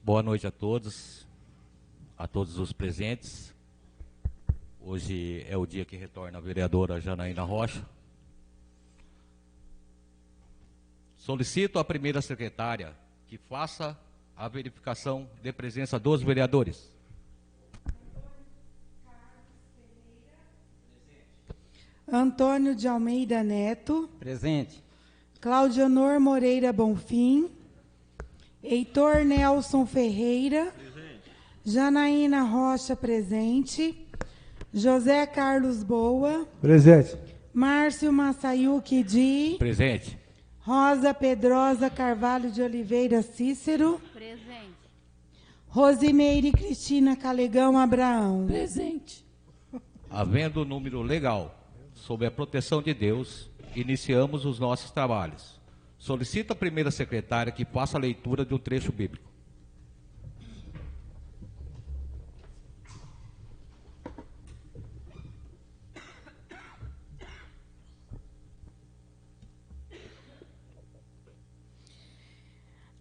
Boa noite a todos os presentes. Hoje é o dia que retorna a vereadora Janaína Rocha. Solicito à primeira secretária que faça a verificação de presença dos vereadores. Antônio de Almeida Neto. Presente. Claudionor Moreira Bonfim. Heitor Nelson Ferreira. Presente. Janaína Rocha, presente. José Carlos Boa. Presente. Márcio Massayuki Di. Presente. Rosa Pedrosa Carvalho de Oliveira Cícero. Presente. Rosimeire Cristina Calegão Abraão. Presente. Havendo o número legal, sob a proteção de Deus, iniciamos os nossos trabalhos. Solicito à primeira secretária que faça a leitura de um trecho bíblico.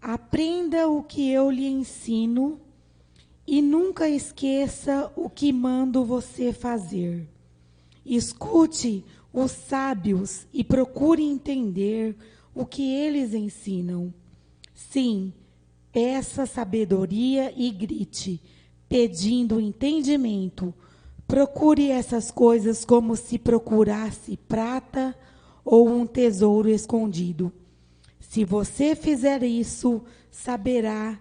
Aprenda o que eu lhe ensino e nunca esqueça o que mando você fazer. Escute os sábios e procure entender o que eles ensinam. Sim, peça sabedoria e grite, pedindo entendimento. Procure essas coisas como se procurasse prata ou um tesouro escondido. Se você fizer isso, saberá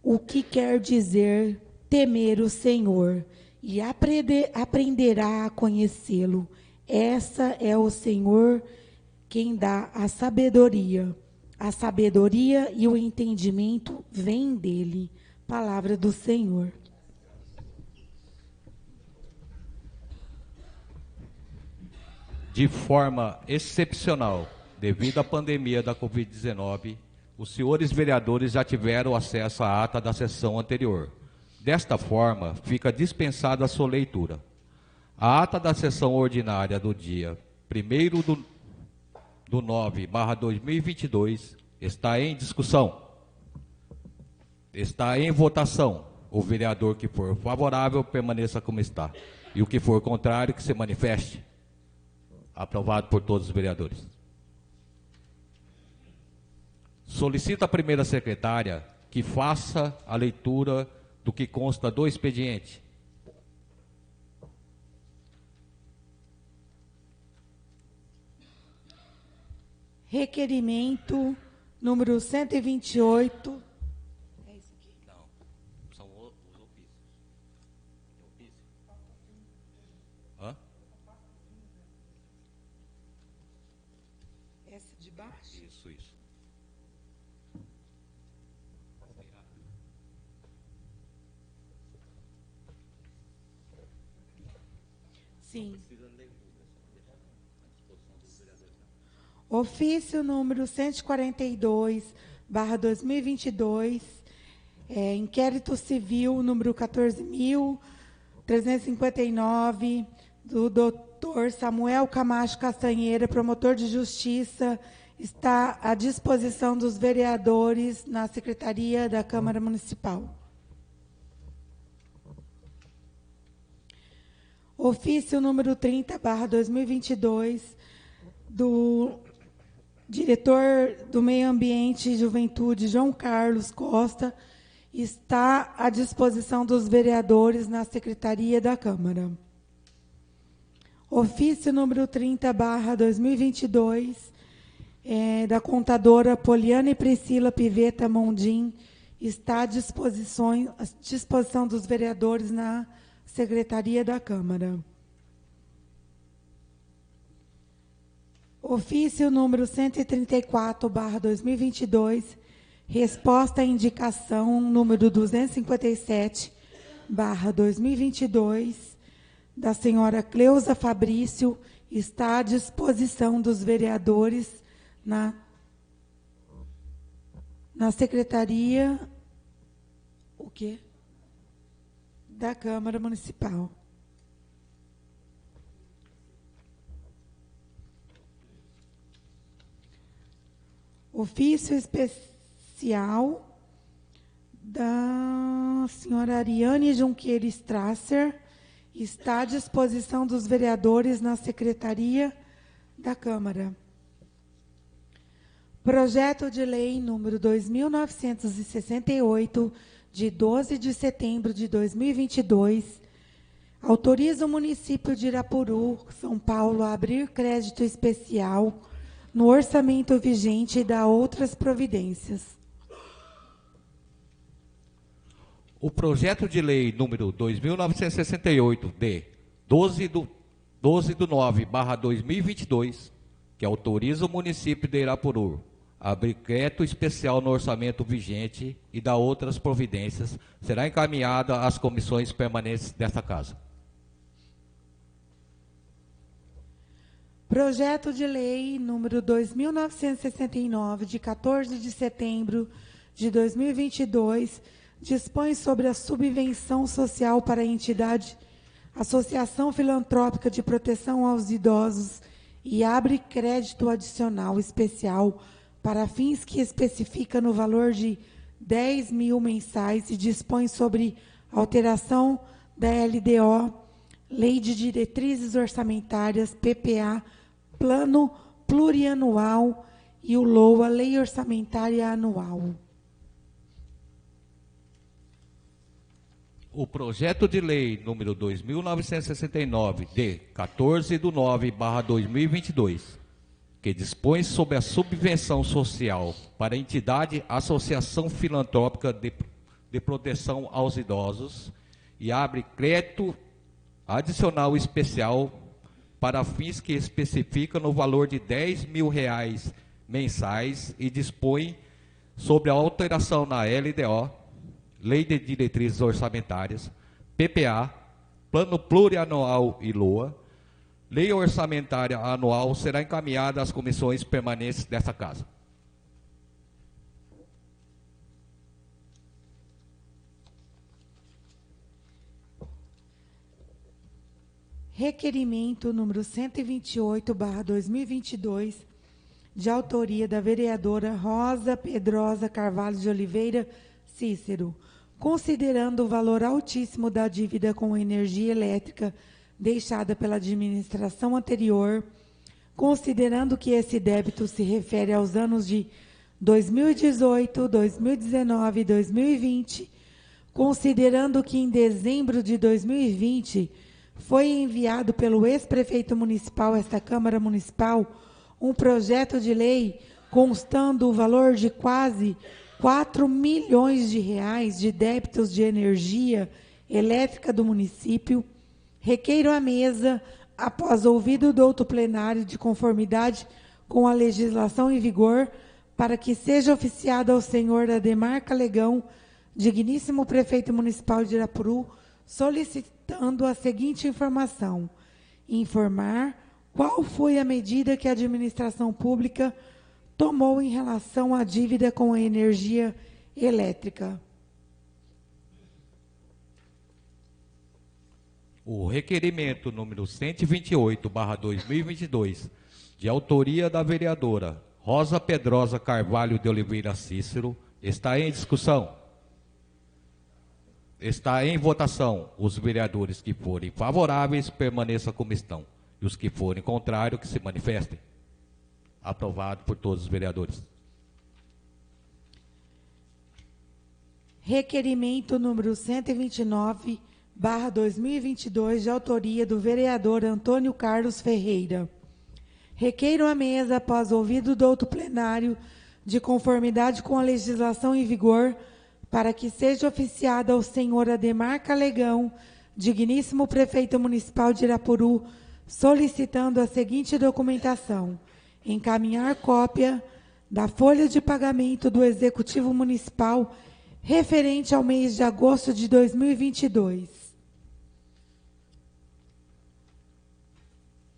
o que quer dizer temer o Senhor e aprenderá a conhecê-lo. Essa é o Senhor quem dá a sabedoria. A sabedoria e o entendimento vêm dele. Palavra do Senhor. De forma excepcional, devido à pandemia da Covid-19, os senhores vereadores já tiveram acesso à ata da sessão anterior. Desta forma, fica dispensada a sua leitura. A ata da sessão ordinária do dia 1/9/2022 está em discussão. Está em votação. O vereador que for favorável permaneça como está. E o que for contrário, que se manifeste. Aprovado por todos os vereadores. Solicito à primeira secretária que faça a leitura do que consta do expediente. Requerimento número 128. É isso aqui? Não, são os ofícios. Tem ofício? Hã? Essa de baixo? Isso. Sim. Ofício número 142/2022, inquérito civil número 14.359, do doutor Samuel Camacho Castanheira, promotor de justiça, está à disposição dos vereadores na Secretaria da Câmara Municipal. Ofício número 30/2022, do diretor do Meio Ambiente e Juventude, João Carlos Costa, está à disposição dos vereadores na Secretaria da Câmara. Ofício número 30/2022, da contadora Poliana e Priscila Piveta Mondim, está à disposição dos vereadores na Secretaria da Câmara. Ofício número 134/2022, resposta à indicação número 257/2022, da senhora Cleusa Fabrício, está à disposição dos vereadores na Secretaria da Câmara Municipal. Ofício especial da senhora Ariane Junqueira Strasser está à disposição dos vereadores na Secretaria da Câmara. Projeto de Lei número 2968, de 12 de setembro de 2022, autoriza o município de Irapuru, São Paulo, a abrir crédito especial no orçamento vigente e dá outras providências. O projeto de lei número 2968, de 12/9/2022, que autoriza o município de Irapuru a abrir crédito especial no orçamento vigente e dá outras providências, será encaminhada às comissões permanentes desta Casa. Projeto de Lei número 2969, de 14 de setembro de 2022, dispõe sobre a subvenção social para a entidade Associação Filantrópica de Proteção aos Idosos e abre crédito adicional especial para fins que especifica no valor de 10 mil mensais e dispõe sobre alteração da LDO, Lei de Diretrizes Orçamentárias, PPA, Plano Plurianual e o LOA, Lei Orçamentária Anual. O projeto de lei número 2969, de 14/9/2022, que dispõe sobre a subvenção social para a entidade Associação Filantrópica de Proteção aos Idosos e abre crédito adicional especial para fins que especifica no valor de 10 mil reais mensais e dispõe sobre a alteração na LDO, Lei de Diretrizes Orçamentárias, PPA, Plano Plurianual e LOA, Lei Orçamentária Anual, será encaminhada às comissões permanentes desta Casa. Requerimento número 128/2022, de autoria da vereadora Rosa Pedrosa Carvalho de Oliveira Cícero, considerando o valor altíssimo da dívida com energia elétrica deixada pela administração anterior, considerando que esse débito se refere aos anos de 2018, 2019 e 2020, considerando que em dezembro de 2020 foi enviado pelo ex-prefeito municipal a esta Câmara Municipal um projeto de lei constando o valor de quase 4 milhões de reais de débitos de energia elétrica do município, requeiro à mesa, após ouvido do douto plenário de conformidade com a legislação em vigor, para que seja oficiado ao senhor Ademar Calegão, digníssimo prefeito municipal de Irapuru, solicitando a seguinte informação: informar qual foi a medida que a administração pública tomou em relação à dívida com a energia elétrica. O requerimento número 128/2022, de autoria da vereadora Rosa Pedrosa Carvalho de Oliveira Cícero, está em discussão. Está em votação. Os vereadores que forem favoráveis permaneçam como estão. E os que forem contrários, que se manifestem. Aprovado por todos os vereadores. Requerimento número 129/2022, de autoria do vereador Antônio Carlos Ferreira. Requeiro à mesa, após ouvido do douto plenário, de conformidade com a legislação em vigor, para que seja oficiado ao senhor Ademar Calegão, digníssimo prefeito municipal de Irapuru, solicitando a seguinte documentação: encaminhar cópia da folha de pagamento do Executivo Municipal referente ao mês de agosto de 2022.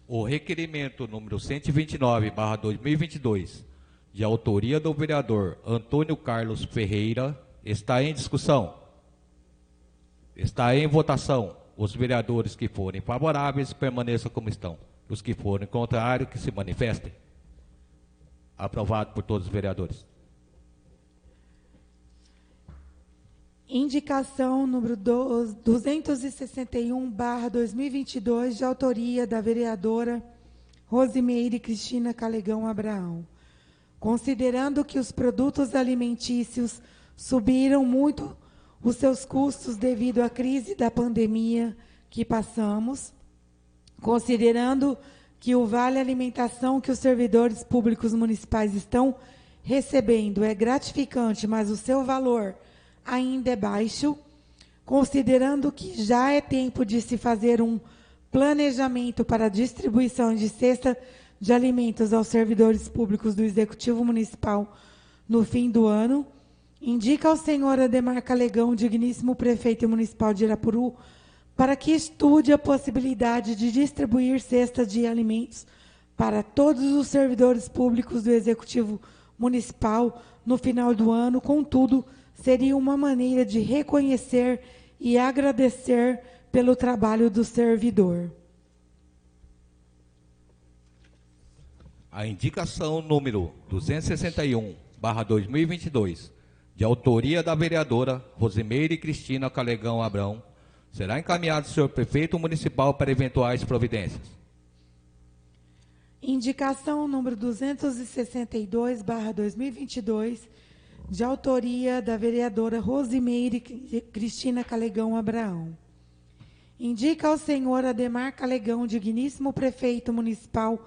O requerimento número 129/2022, de autoria do vereador Antônio Carlos Ferreira, está em discussão. Está em votação. Os vereadores que forem favoráveis permaneçam como estão. Os que forem contrários, que se manifestem. Aprovado por todos os vereadores. Indicação número 261/2022, de autoria da vereadora Rosimeire Cristina Calegão Abraão. Considerando que os produtos alimentícios subiram muito os seus custos devido à crise da pandemia que passamos, considerando que o vale alimentação que os servidores públicos municipais estão recebendo é gratificante, mas o seu valor ainda é baixo, considerando que já é tempo de se fazer um planejamento para a distribuição de cesta de alimentos aos servidores públicos do Executivo Municipal no fim do ano, indica ao senhor Ademar Calegão, digníssimo prefeito municipal de Irapuru, para que estude a possibilidade de distribuir cestas de alimentos para todos os servidores públicos do Executivo Municipal no final do ano. Contudo, seria uma maneira de reconhecer e agradecer pelo trabalho do servidor. A indicação número 261/2022, de autoria da vereadora Rosimeire Cristina Calegão Abrão, será encaminhado ao senhor prefeito municipal para eventuais providências. Indicação número 262/2022, de autoria da vereadora Rosimeire Cristina Calegão Abraão. Indica ao senhor Ademar Calegão, digníssimo prefeito municipal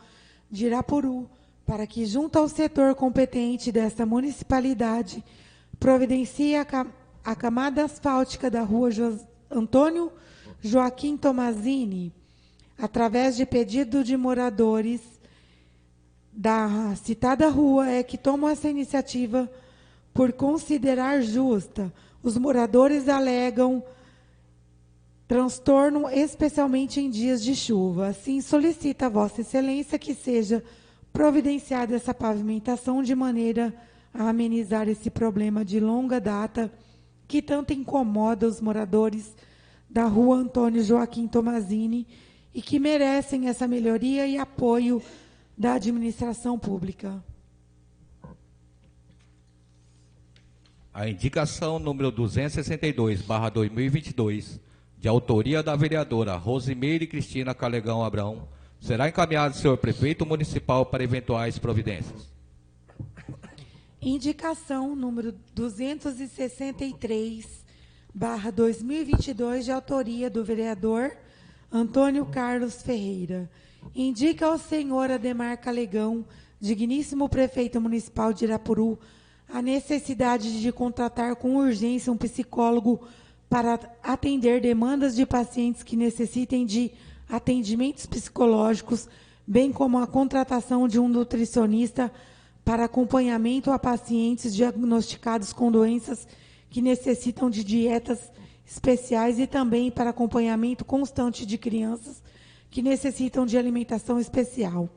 de Irapuru, para que, junto ao setor competente desta municipalidade, providencie a camada asfáltica da rua Antônio Joaquim Tomazini, através de pedido de moradores da citada rua, é que tomam essa iniciativa por considerar justa. Os moradores alegam transtorno, especialmente em dias de chuva. Assim, solicita a Vossa Excelência que seja providenciada essa pavimentação de maneira a amenizar esse problema de longa data que tanto incomoda os moradores da rua Antônio Joaquim Tomazini e que merecem essa melhoria e apoio da administração pública. A indicação número 262/2022, de autoria da vereadora Rosimeire Cristina Calegão Abrão, será encaminhado ao senhor prefeito municipal para eventuais providências. Indicação número 263/2022, de autoria do vereador Antônio Carlos Ferreira. Indica ao senhor Ademar Calegão, digníssimo prefeito municipal de Irapuru, a necessidade de contratar com urgência um psicólogo para atender demandas de pacientes que necessitem de atendimentos psicológicos, bem como a contratação de um nutricionista para acompanhamento a pacientes diagnosticados com doenças que necessitam de dietas especiais e também para acompanhamento constante de crianças que necessitam de alimentação especial.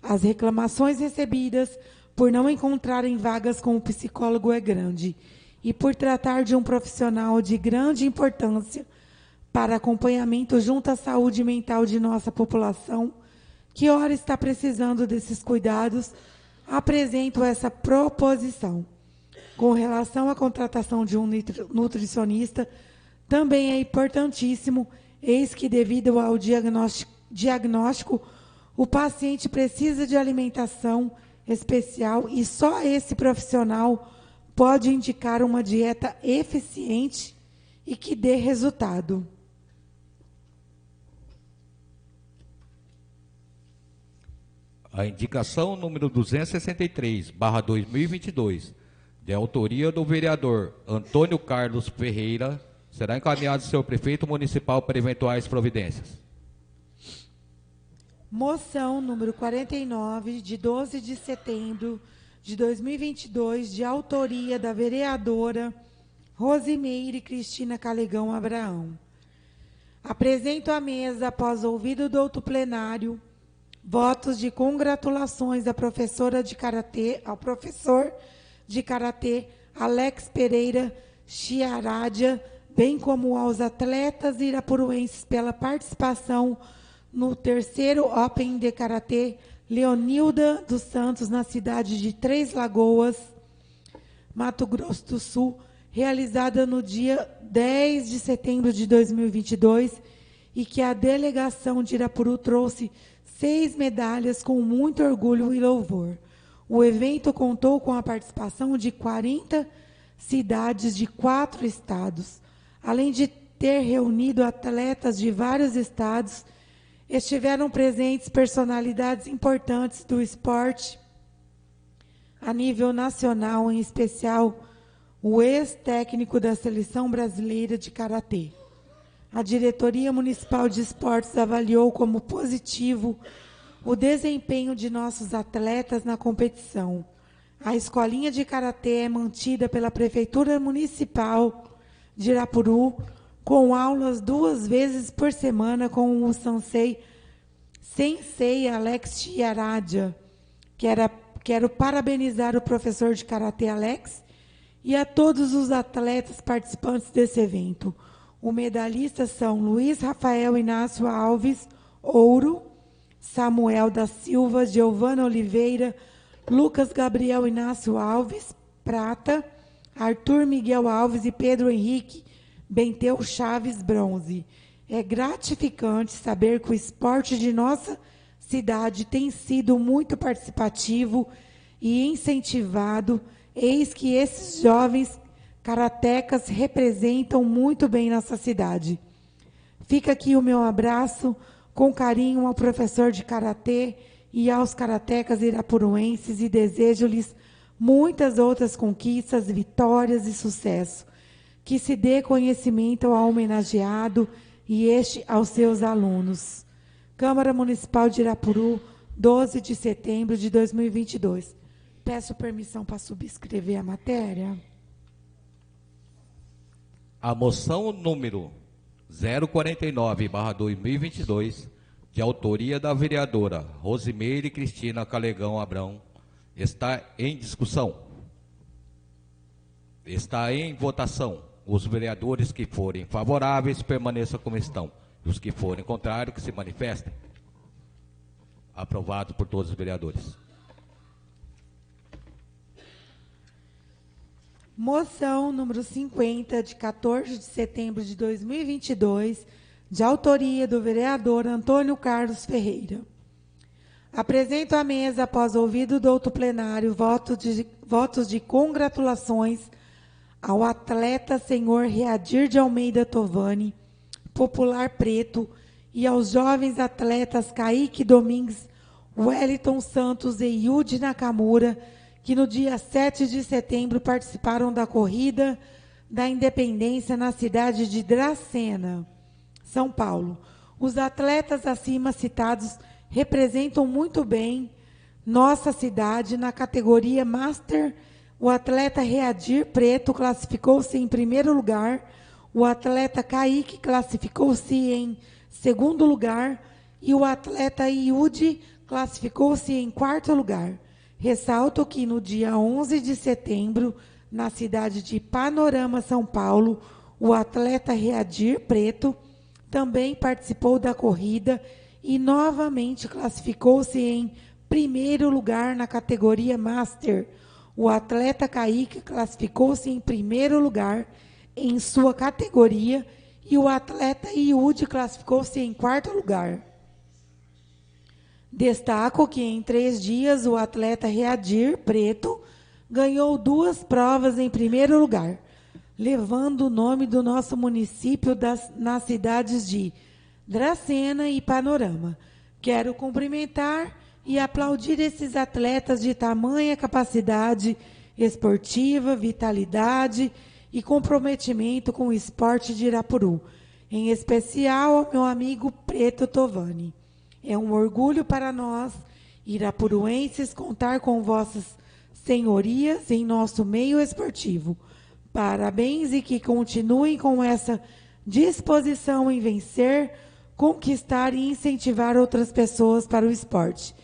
As reclamações recebidas por não encontrarem vagas com o psicólogo é grande e por tratar de um profissional de grande importância para acompanhamento junto à saúde mental de nossa população, que ora está precisando desses cuidados, apresento essa proposição. Com relação à contratação de um nutricionista, também é importantíssimo, eis que devido ao diagnóstico, o paciente precisa de alimentação especial e só esse profissional pode indicar uma dieta eficiente e que dê resultado. A indicação número 263/2022, de autoria do vereador Antônio Carlos Ferreira, será encaminhado ao senhor prefeito municipal para eventuais providências. Moção número 49, de 12 de setembro de 2022, de autoria da vereadora Rosimeire Cristina Calegão Abraão. Apresento à mesa, após ouvido do outro plenário, votos de congratulações à professora de karatê, ao professor de karatê Alex Pereira Chiaradia, bem como aos atletas irapuruenses pela participação no terceiro Open de Karatê Leonilda dos Santos, na cidade de Três Lagoas, Mato Grosso do Sul, realizada no dia 10 de setembro de 2022, e que a delegação de Irapuru trouxe 6 medalhas com muito orgulho e louvor. O evento contou com a participação de 40 cidades de 4 estados. Além de ter reunido atletas de vários estados, estiveram presentes personalidades importantes do esporte a nível nacional, em especial o ex-técnico da Seleção Brasileira de Karatê. A Diretoria Municipal de Esportes avaliou como positivo o desempenho de nossos atletas na competição. A escolinha de karatê é mantida pela Prefeitura Municipal de Irapuru, com aulas 2 vezes por semana com o Sensei Alex Chiaradia. Quero parabenizar o professor de karatê Alex e a todos os atletas participantes desse evento. Os medalhistas são Luiz Rafael Inácio Alves, ouro; Samuel da Silva, Giovana Oliveira, Lucas Gabriel Inácio Alves, prata; Arthur Miguel Alves e Pedro Henrique Benteu Chaves, bronze. É gratificante saber que o esporte de nossa cidade tem sido muito participativo e incentivado. Eis que esses jovens karatecas representam muito bem nossa cidade. Fica aqui o meu abraço com carinho ao professor de karatê e aos karatecas irapuruenses, e desejo-lhes muitas outras conquistas, vitórias e sucesso. Que se dê conhecimento ao homenageado e este aos seus alunos. Câmara Municipal de Irapuru, 12 de setembro de 2022. Peço permissão para subscrever a matéria. A moção número 049/2022, de autoria da vereadora Rosimeire Cristina Calegão Abrão, está em discussão. Está em votação. Os vereadores que forem favoráveis permaneçam como estão. Os que forem contrários, que se manifestem. Aprovado por todos os vereadores. Moção número 50, de 14 de setembro de 2022, de autoria do vereador Antônio Carlos Ferreira. Apresento à mesa, após ouvido do outro plenário, votos de congratulações ao atleta senhor Readir de Almeida Tovani, popular preto, e aos jovens atletas Kaique Domingues, Wellington Santos e Yudi Nakamura, que no dia 7 de setembro participaram da corrida da Independência na cidade de Dracena, São Paulo. Os atletas acima citados representam muito bem nossa cidade na categoria Master. O atleta Readir Preto classificou-se em primeiro lugar, o atleta Kaique classificou-se em segundo lugar e o atleta Iudi classificou-se em quarto lugar. Ressalto que no dia 11 de setembro, na cidade de Panorama, São Paulo, o atleta Readir Preto também participou da corrida e novamente classificou-se em primeiro lugar na categoria Master. O atleta Kaique classificou-se em primeiro lugar em sua categoria e o atleta Iudi classificou-se em quarto lugar. Destaco que em 3 dias o atleta Readir Preto ganhou 2 provas em primeiro lugar, levando o nome do nosso município nas cidades de Dracena e Panorama. Quero cumprimentar e aplaudir esses atletas de tamanha capacidade esportiva, vitalidade e comprometimento com o esporte de Irapuru, em especial ao meu amigo Preto Tovani. É um orgulho para nós, irapuruenses, contar com vossas senhorias em nosso meio esportivo. Parabéns e que continuem com essa disposição em vencer, conquistar e incentivar outras pessoas para o esporte.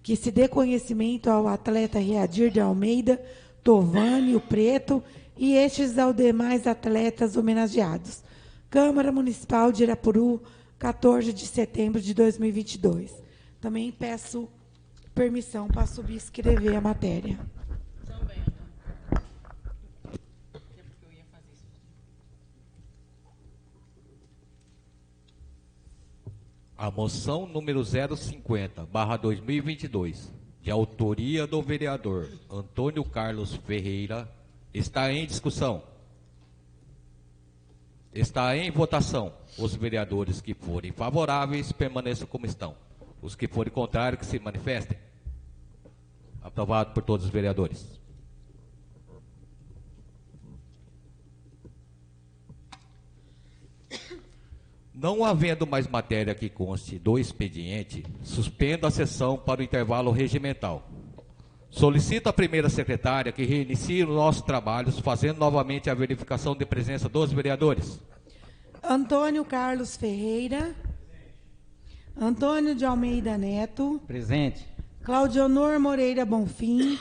Que se dê conhecimento ao atleta Readir de Almeida Tovani, o Preto, e estes aos demais atletas homenageados. Câmara Municipal de Irapuru, 14 de setembro de 2022. Também peço permissão para subscrever a matéria. Também, A moção número 050/2022, de autoria do vereador Antônio Carlos Ferreira, está em discussão. Está em votação. Os vereadores que forem favoráveis permaneçam como estão. Os que forem contrários, que se manifestem. Aprovado por todos os vereadores. Não havendo mais matéria que conste do expediente, suspendo a sessão para o intervalo regimental. Solicito à primeira secretária que reinicie os nossos trabalhos, fazendo novamente a verificação de presença dos vereadores. Antônio Carlos Ferreira. Antônio de Almeida Neto. Presente. Claudionor Moreira Bonfim.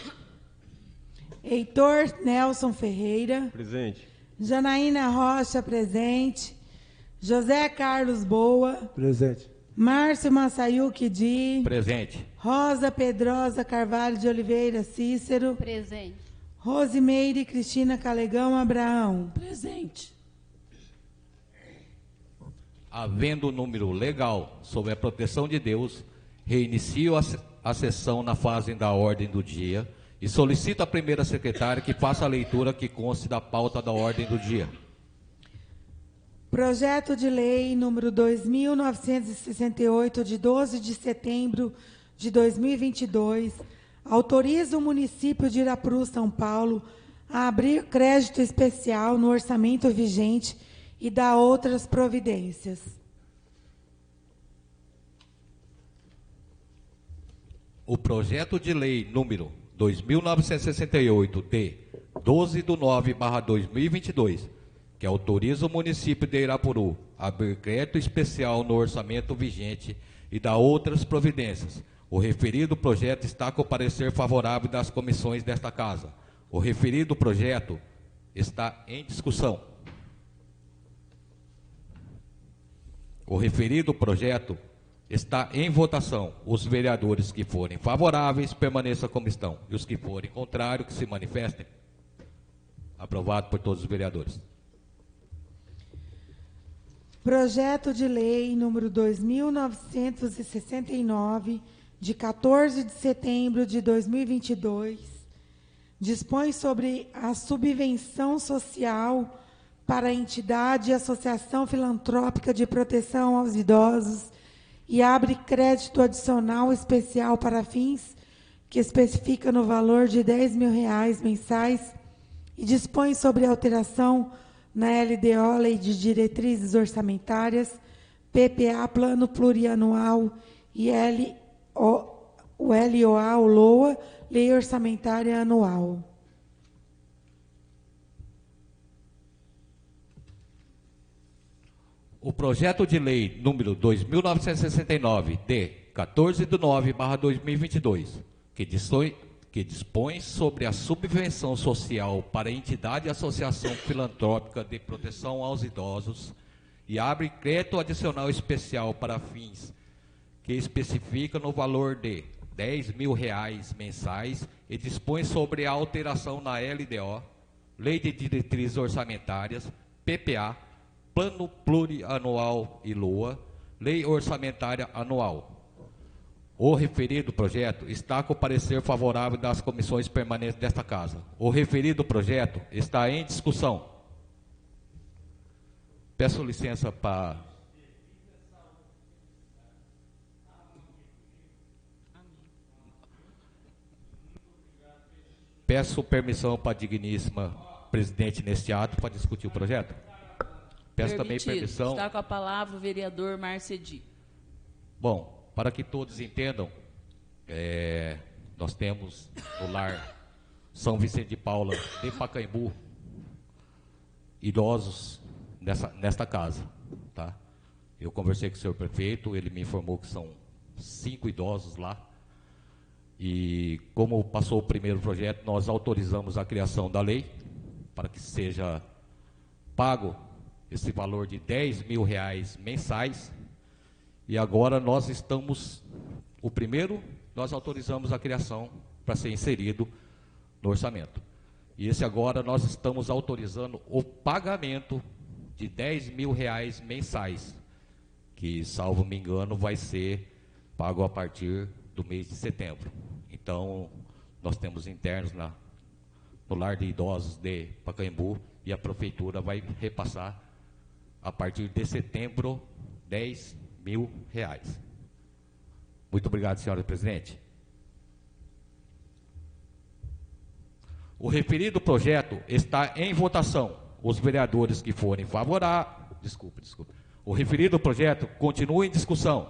Heitor Nelson Ferreira. Presente. Janaína Rocha, presente. José Carlos Boa. Presente. Márcio Massayuki Di. Presente. Rosa Pedrosa Carvalho de Oliveira Cícero. Presente. Rosimeire Cristina Calegão Abraão. Presente. Havendo número legal sobre a proteção de Deus, reinicio a sessão na fase da ordem do dia e solicito à primeira secretária que faça a leitura que conste da pauta da ordem do dia. Projeto de lei número 2.968, de 12 de setembro de 2022, autoriza o município de Irapuru, São Paulo, a abrir crédito especial no orçamento vigente e dar outras providências. O projeto de lei número 2.968, de 12/9/2022, que autoriza o município de Irapuru a abrir crédito especial no orçamento vigente e dar outras providências. O referido projeto está com o parecer favorável das comissões desta Casa. O referido projeto está em discussão. O referido projeto está em votação. Os vereadores que forem favoráveis permaneçam como estão. E os que forem contrários, que se manifestem. Aprovado por todos os vereadores. Projeto de lei número 2.969, de 14 de setembro de 2022, dispõe sobre a subvenção social para a entidade e associação filantrópica de proteção aos idosos e abre crédito adicional especial para fins que especifica no valor de R$10.000 mensais e dispõe sobre alteração na LDO, Lei de Diretrizes Orçamentárias, PPA, Plano Plurianual, e o LOA, o LOA, Lei Orçamentária Anual. O projeto de lei número 2.969, de 14/9/2022, que dispõe sobre a subvenção social para entidade e associação filantrópica de proteção aos idosos e abre crédito adicional especial para fins que especifica no valor de R$10.000 mensais e dispõe sobre a alteração na LDO, Lei de Diretrizes Orçamentárias, PPA, Plano Plurianual e LOA, Lei Orçamentária Anual. O referido projeto está com o parecer favorável das comissões permanentes desta Casa. O referido projeto está em discussão. Peço licença para... Peço permissão para a digníssima presidente neste ato para discutir o projeto. Peço também permissão... Está com a palavra o vereador Marcedi. Bom, para que todos entendam, nós temos no lar São Vicente de Paula, de Pacaembu, idosos nesta casa. Tá? Eu conversei com o senhor prefeito, ele me informou que são 5 idosos lá. E como passou o primeiro projeto, nós autorizamos a criação da lei para que seja pago esse valor de R$10.000 mensais. E agora nós estamos, o primeiro, nós autorizamos a criação para ser inserido no orçamento. E esse agora nós estamos autorizando o pagamento de R$10.000 mensais, que, salvo me engano, vai ser pago a partir do mês de setembro. Então, nós temos internos no lar de idosos de Pacaembu e a prefeitura vai repassar a partir de setembro R$10.000. Muito obrigado, senhora presidente. O referido projeto está em votação. Os vereadores que forem favoráveis... Desculpe. O referido projeto continua em discussão.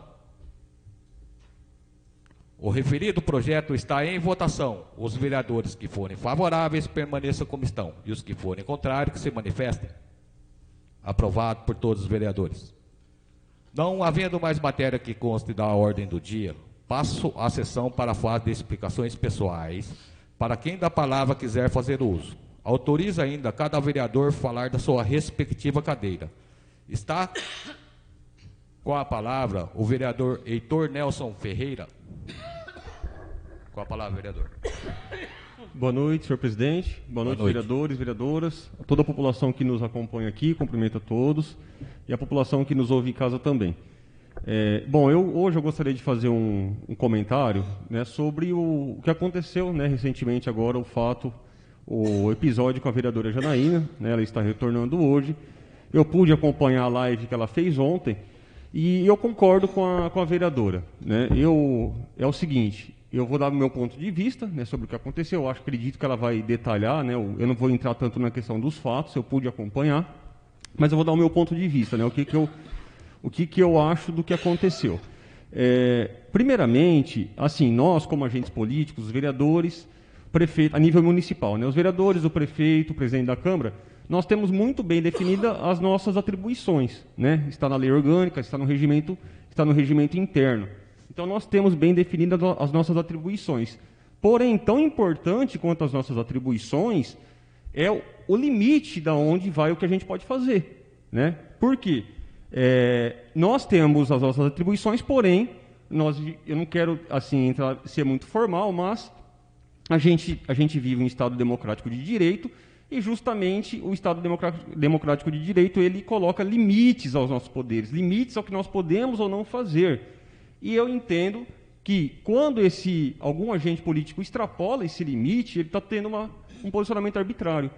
O referido projeto está em votação. Os vereadores que forem favoráveis permaneçam como estão. E os que forem contrários, que se manifestem. Aprovado por todos os vereadores. Não havendo mais matéria que conste da ordem do dia, passo a sessão para a fase de explicações pessoais, para quem da palavra quiser fazer uso. Autoriza ainda cada vereador falar da sua respectiva cadeira. Está com a palavra o vereador Heitor Nelson Ferreira. Com a palavra, vereador. Boa noite, senhor presidente. Boa noite, vereadores, vereadoras, a toda a população que nos acompanha aqui, cumprimento a todos, e a população que nos ouve em casa também. Bom, hoje eu gostaria de fazer um comentário, né, sobre o que aconteceu, né, recentemente agora, o episódio com a vereadora Janaína, né, ela está retornando hoje. Eu pude acompanhar a live que ela fez ontem e eu concordo com a vereadora, né. É o seguinte, eu vou dar o meu ponto de vista, né, sobre o que aconteceu. Eu acredito que ela vai detalhar, né, eu não vou entrar tanto na questão dos fatos, eu pude acompanhar, mas eu vou dar o meu ponto de vista, né, o que eu acho do que aconteceu. Primeiramente, assim, nós como agentes políticos, os vereadores, prefeito, a nível municipal, né, os vereadores, o prefeito, o presidente da Câmara, nós temos muito bem definidas as nossas atribuições, né, está na lei orgânica, está no regimento interno. Então, nós temos bem definidas as nossas atribuições. Porém, tão importante quanto as nossas atribuições é o limite de onde vai o que a gente pode fazer, né? Por quê? Nós temos as nossas atribuições, porém, eu não quero assim ser muito formal, mas a gente vive um Estado democrático de direito e justamente o Estado democrático de direito ele coloca limites aos nossos poderes, limites ao que nós podemos ou não fazer. E eu entendo que quando algum agente político extrapola esse limite, ele está tendo um posicionamento arbitrário.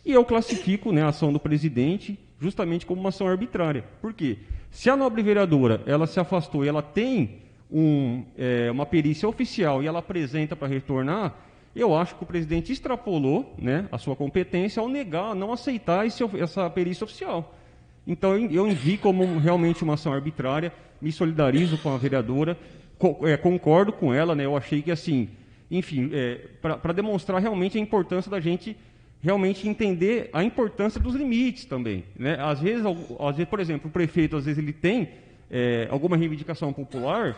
E eu classifico, né, a ação do presidente justamente como uma ação arbitrária. Por quê? Se a nobre vereadora ela se afastou e ela tem uma perícia oficial e ela apresenta para retornar, eu acho que o presidente extrapolou, né, a sua competência ao negar, não aceitar essa perícia oficial. Então, eu vi como realmente uma ação arbitrária, me solidarizo com a vereadora, concordo com ela, né, eu achei que, assim, enfim, para demonstrar realmente a importância da gente realmente entender a importância dos limites também, né? Às vezes, por exemplo, o prefeito, às vezes, ele tem alguma reivindicação popular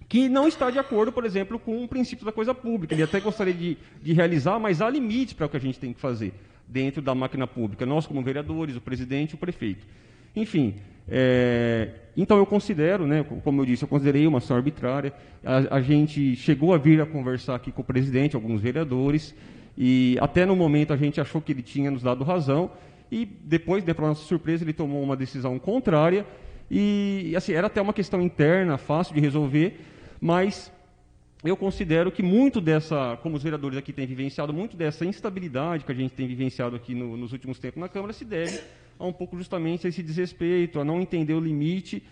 que não está de acordo, por exemplo, com o princípio da coisa pública. Ele até gostaria de realizar, mas há limites para o que a gente tem que fazer dentro da máquina pública, nós como vereadores, o presidente e o prefeito. Enfim, então eu considero, né, como eu disse, eu considerei uma ação arbitrária. A gente chegou a vir a conversar aqui com o presidente, alguns vereadores, e até no momento a gente achou que ele tinha nos dado razão, e depois, para nossa surpresa, ele tomou uma decisão contrária, e assim, era até uma questão interna, fácil de resolver, mas eu considero que muito como os vereadores aqui têm vivenciado, muito dessa instabilidade que a gente tem vivenciado aqui nos últimos tempos na Câmara se deve a um pouco justamente a esse desrespeito, a não entender o limite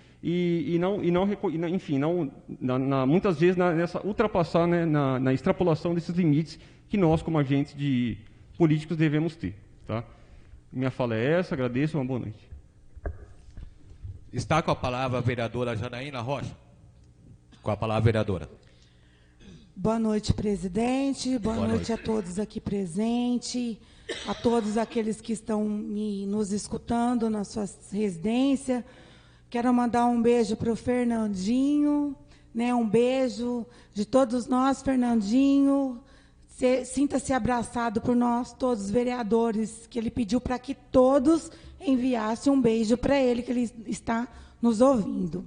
muitas vezes nessa ultrapassar, né, na extrapolação desses limites que nós, como agentes políticos, devemos ter. Tá? Minha fala é essa, agradeço, uma boa noite. Está com a palavra a vereadora Janaína Rocha. Com a palavra, vereadora. Boa noite, presidente. Boa noite a todos aqui presentes, a todos aqueles que estão nos escutando na sua residência. Quero mandar um beijo para o Fernandinho, né? Um beijo de todos nós, Fernandinho. Sinta-se abraçado por nós, todos os vereadores, que ele pediu para que todos enviassem um beijo para ele, que ele está nos ouvindo.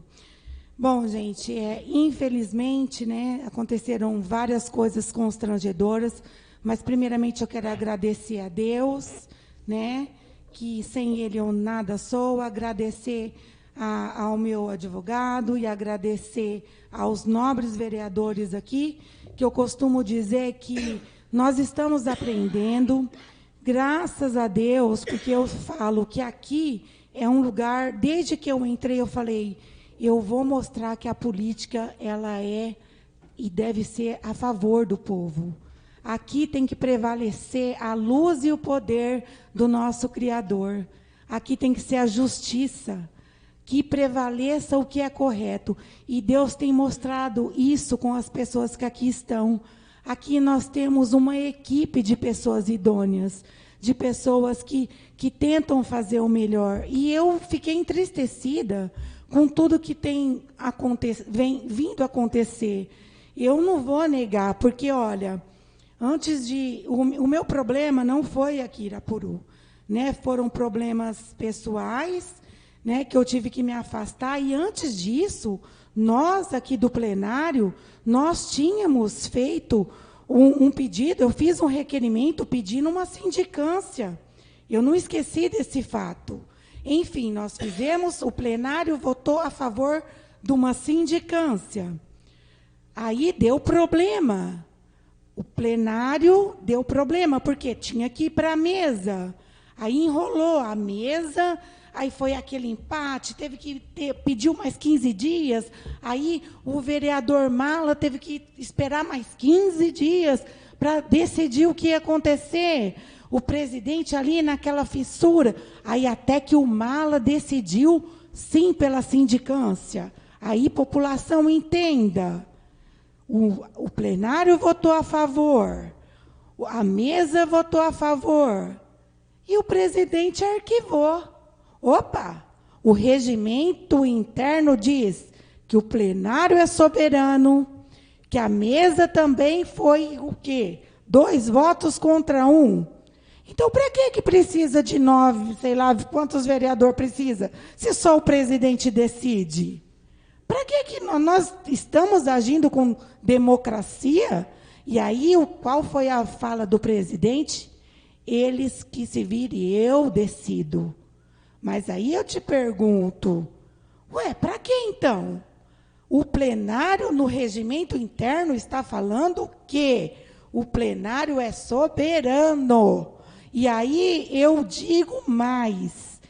Bom, gente, infelizmente, né, aconteceram várias coisas constrangedoras, mas primeiramente eu quero agradecer a Deus, né, que sem Ele eu nada sou, agradecer ao meu advogado e agradecer aos nobres vereadores aqui, que eu costumo dizer que nós estamos aprendendo, graças a Deus, porque eu falo que aqui é um lugar, desde que eu entrei, eu falei, eu vou mostrar que a política ela é e deve ser a favor do povo. Aqui tem que prevalecer a luz e o poder do nosso Criador. Aqui tem que ser a justiça, que prevaleça o que é correto. E Deus tem mostrado isso com as pessoas que aqui estão. Aqui nós temos uma equipe de pessoas idôneas, de pessoas que tentam fazer o melhor. E eu fiquei entristecida com tudo que tem vindo acontecer. Eu não vou negar, porque, olha, antes de... O meu problema não foi aqui em Irapuru, né? Foram problemas pessoais, né, que eu tive que me afastar. E, antes disso, nós, aqui do plenário, nós tínhamos feito um pedido, eu fiz um requerimento pedindo uma sindicância. Eu não esqueci desse fato. Enfim, nós fizemos, o plenário votou a favor de uma sindicância. Aí deu problema. O plenário deu problema, porque tinha que ir para a mesa. Aí enrolou a mesa, aí foi aquele empate, teve que pediu mais 15 dias, aí o vereador Mala teve que esperar mais 15 dias para decidir o que ia acontecer. O presidente ali naquela fissura, aí até que o Mala decidiu sim pela sindicância. Aí, população, entenda. O plenário votou a favor, a mesa votou a favor, e o presidente arquivou. Opa! O regimento interno diz que o plenário é soberano, que a mesa também foi o quê? 2 votos contra 1. Então, para que precisa de 9, sei lá, quantos vereadores precisa, se só o presidente decide? Para que nós estamos agindo com democracia? E aí, qual foi a fala do presidente? Eles que se virem, eu decido. Mas aí eu te pergunto, para que então? O plenário, no regimento interno, está falando que o plenário é soberano. E aí eu digo mais.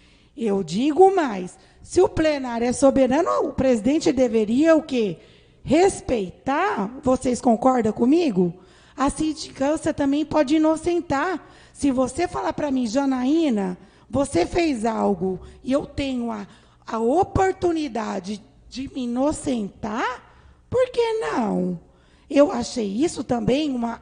Se o plenário é soberano, o presidente deveria o quê? Respeitar, vocês concordam comigo? A sindicância também pode inocentar. Se você falar para mim, Janaína, você fez algo e eu tenho a oportunidade de me inocentar, por que não? Eu achei isso também uma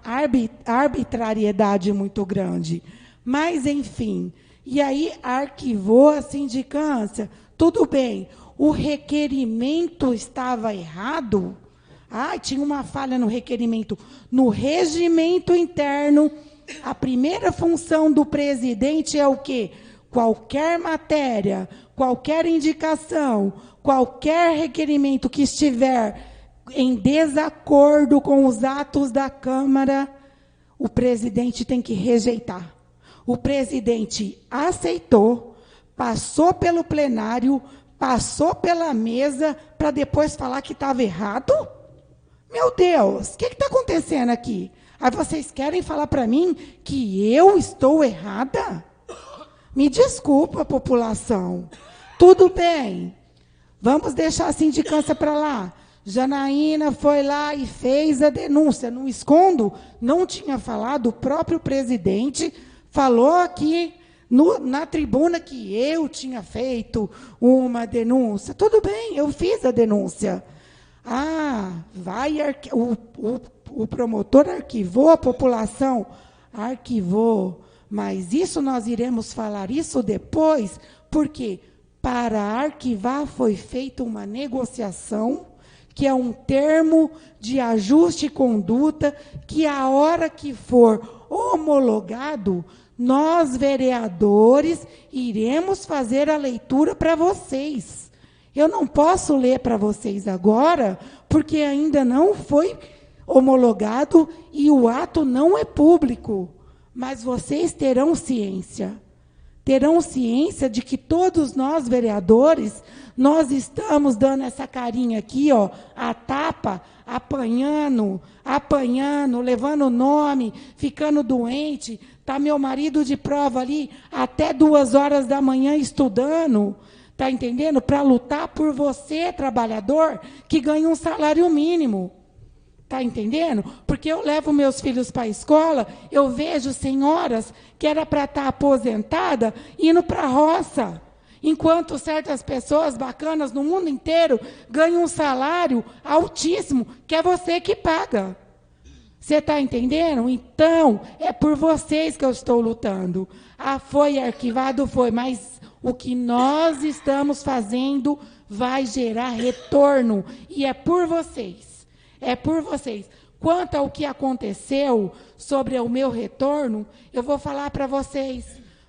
arbitrariedade muito grande. Mas, enfim, e aí arquivou a sindicância. Tudo bem, o requerimento estava errado? Tinha uma falha no requerimento. No regimento interno, a primeira função do presidente é o quê? Qualquer matéria, qualquer indicação, qualquer requerimento que estiver em desacordo com os atos da Câmara, o presidente tem que rejeitar. O presidente aceitou, passou pelo plenário, passou pela mesa, para depois falar que estava errado? Meu Deus, o que está acontecendo aqui? Aí vocês querem falar para mim que eu estou errada? Me desculpa, população. Tudo bem, vamos deixar a sindicância para lá. Janaína foi lá e fez a denúncia. Não escondo, não tinha falado, o próprio presidente falou aqui na tribuna que eu tinha feito uma denúncia. Tudo bem, eu fiz a denúncia. O promotor arquivou, a população arquivou. Mas isso nós iremos falar isso depois, porque para arquivar foi feita uma negociação, que é um termo de ajuste e conduta, que a hora que for homologado, nós, vereadores, iremos fazer a leitura para vocês. Eu não posso ler para vocês agora, porque ainda não foi homologado e o ato não é público. Mas vocês terão ciência. terão ciência de que todos nós, vereadores, nós estamos dando essa carinha aqui, ó, a tapa, apanhando, levando o nome, ficando doente. Tá meu marido de prova ali até 2 horas da manhã estudando, tá entendendo? Para lutar por você, trabalhador, que ganha um salário mínimo. Tá entendendo? Porque eu levo meus filhos para a escola, eu vejo senhoras que era para estar aposentada indo para a roça, enquanto certas pessoas bacanas no mundo inteiro ganham um salário altíssimo, que é você que paga. Você está entendendo? Então, é por vocês que eu estou lutando. Foi arquivado, foi, mas o que nós estamos fazendo vai gerar retorno, e é por vocês. É por vocês. Quanto ao que aconteceu sobre o meu retorno, eu vou falar para vocês.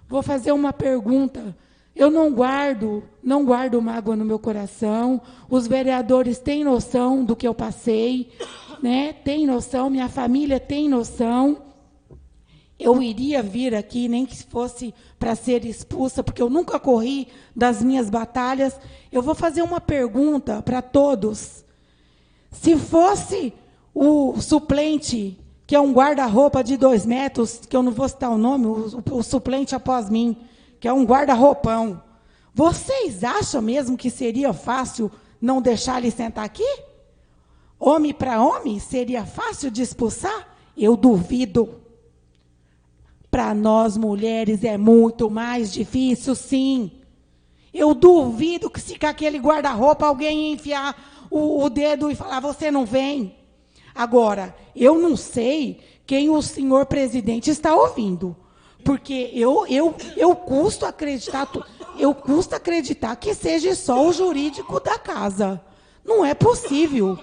Vou fazer uma pergunta. Eu não guardo mágoa no meu coração. Os vereadores têm noção do que eu passei, né? Tem noção, minha família tem noção. Eu iria vir aqui, nem que fosse para ser expulsa, porque eu nunca corri das minhas batalhas. Eu vou fazer uma pergunta para todos. Se fosse o suplente, que é um guarda-roupa de 2 metros, que eu não vou citar o nome, o suplente após mim, que é um guarda-roupão, vocês acham mesmo que seria fácil não deixar ele sentar aqui? Homem para homem, seria fácil de expulsar? Eu duvido. Para nós, mulheres, é muito mais difícil, sim. Eu duvido que se com aquele guarda-roupa alguém ia enfiar o dedo e falar, você não vem. Agora, eu não sei quem o senhor presidente está ouvindo, porque eu custo acreditar que seja só o jurídico da casa. Não é possível,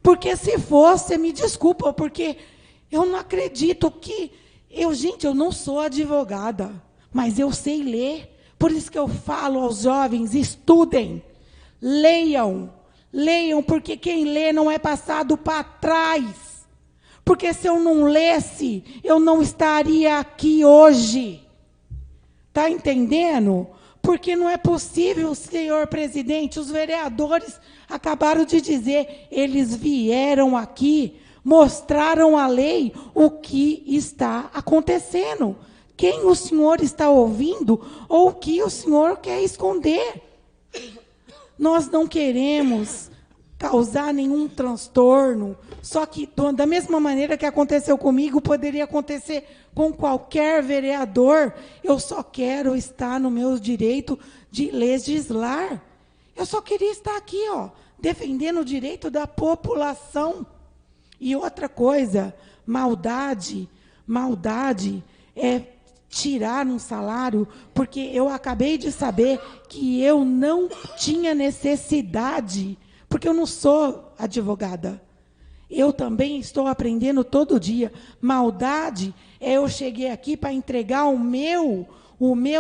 porque se fosse, me desculpa, porque eu não acredito que... Gente, eu não sou advogada, mas eu sei ler, por isso que eu falo aos jovens, estudem, leiam, porque quem lê não é passado para trás. Porque se eu não lesse, eu não estaria aqui hoje. Está entendendo? Porque não é possível, senhor presidente, os vereadores acabaram de dizer, eles vieram aqui, mostraram a lei o que está acontecendo. Quem o senhor está ouvindo ou o que o senhor quer esconder? Nós não queremos causar nenhum transtorno, só que da mesma maneira que aconteceu comigo, poderia acontecer com qualquer vereador. Eu só quero estar no meu direito de legislar. Eu só queria estar aqui, ó, defendendo o direito da população. E outra coisa, maldade é tirar um salário, porque eu acabei de saber que eu não tinha necessidade, porque eu não sou advogada. Eu também estou aprendendo todo dia. Maldade é eu cheguei aqui para entregar o meu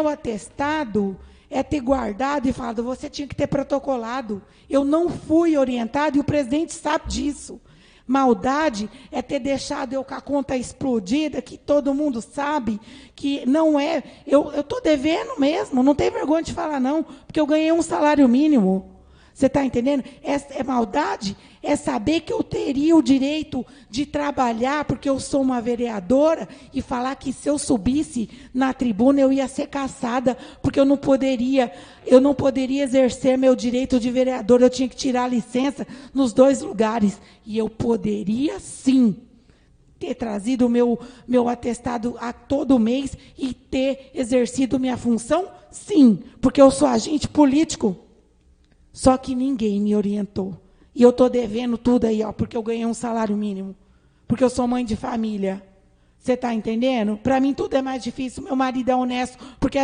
atestado, é ter guardado e falado, você tinha que ter protocolado. Eu não fui orientado e o presidente sabe disso. Maldade é ter deixado eu com a conta explodida, que todo mundo sabe que não é... Eu estou devendo mesmo, não tem vergonha de falar não, porque eu ganhei um salário mínimo. Você está entendendo? Maldade é saber que eu teria o direito de trabalhar, porque eu sou uma vereadora, e falar que se eu subisse na tribuna eu ia ser caçada, porque eu não poderia exercer meu direito de vereadora, eu tinha que tirar a licença nos 2 lugares. E eu poderia, sim, ter trazido o meu atestado a todo mês e ter exercido minha função, sim, porque eu sou agente político. Só que ninguém me orientou. E eu estou devendo tudo aí, ó, porque eu ganhei um salário mínimo. Porque eu sou mãe de família. Você está entendendo? Para mim tudo é mais difícil. Meu marido é honesto, porque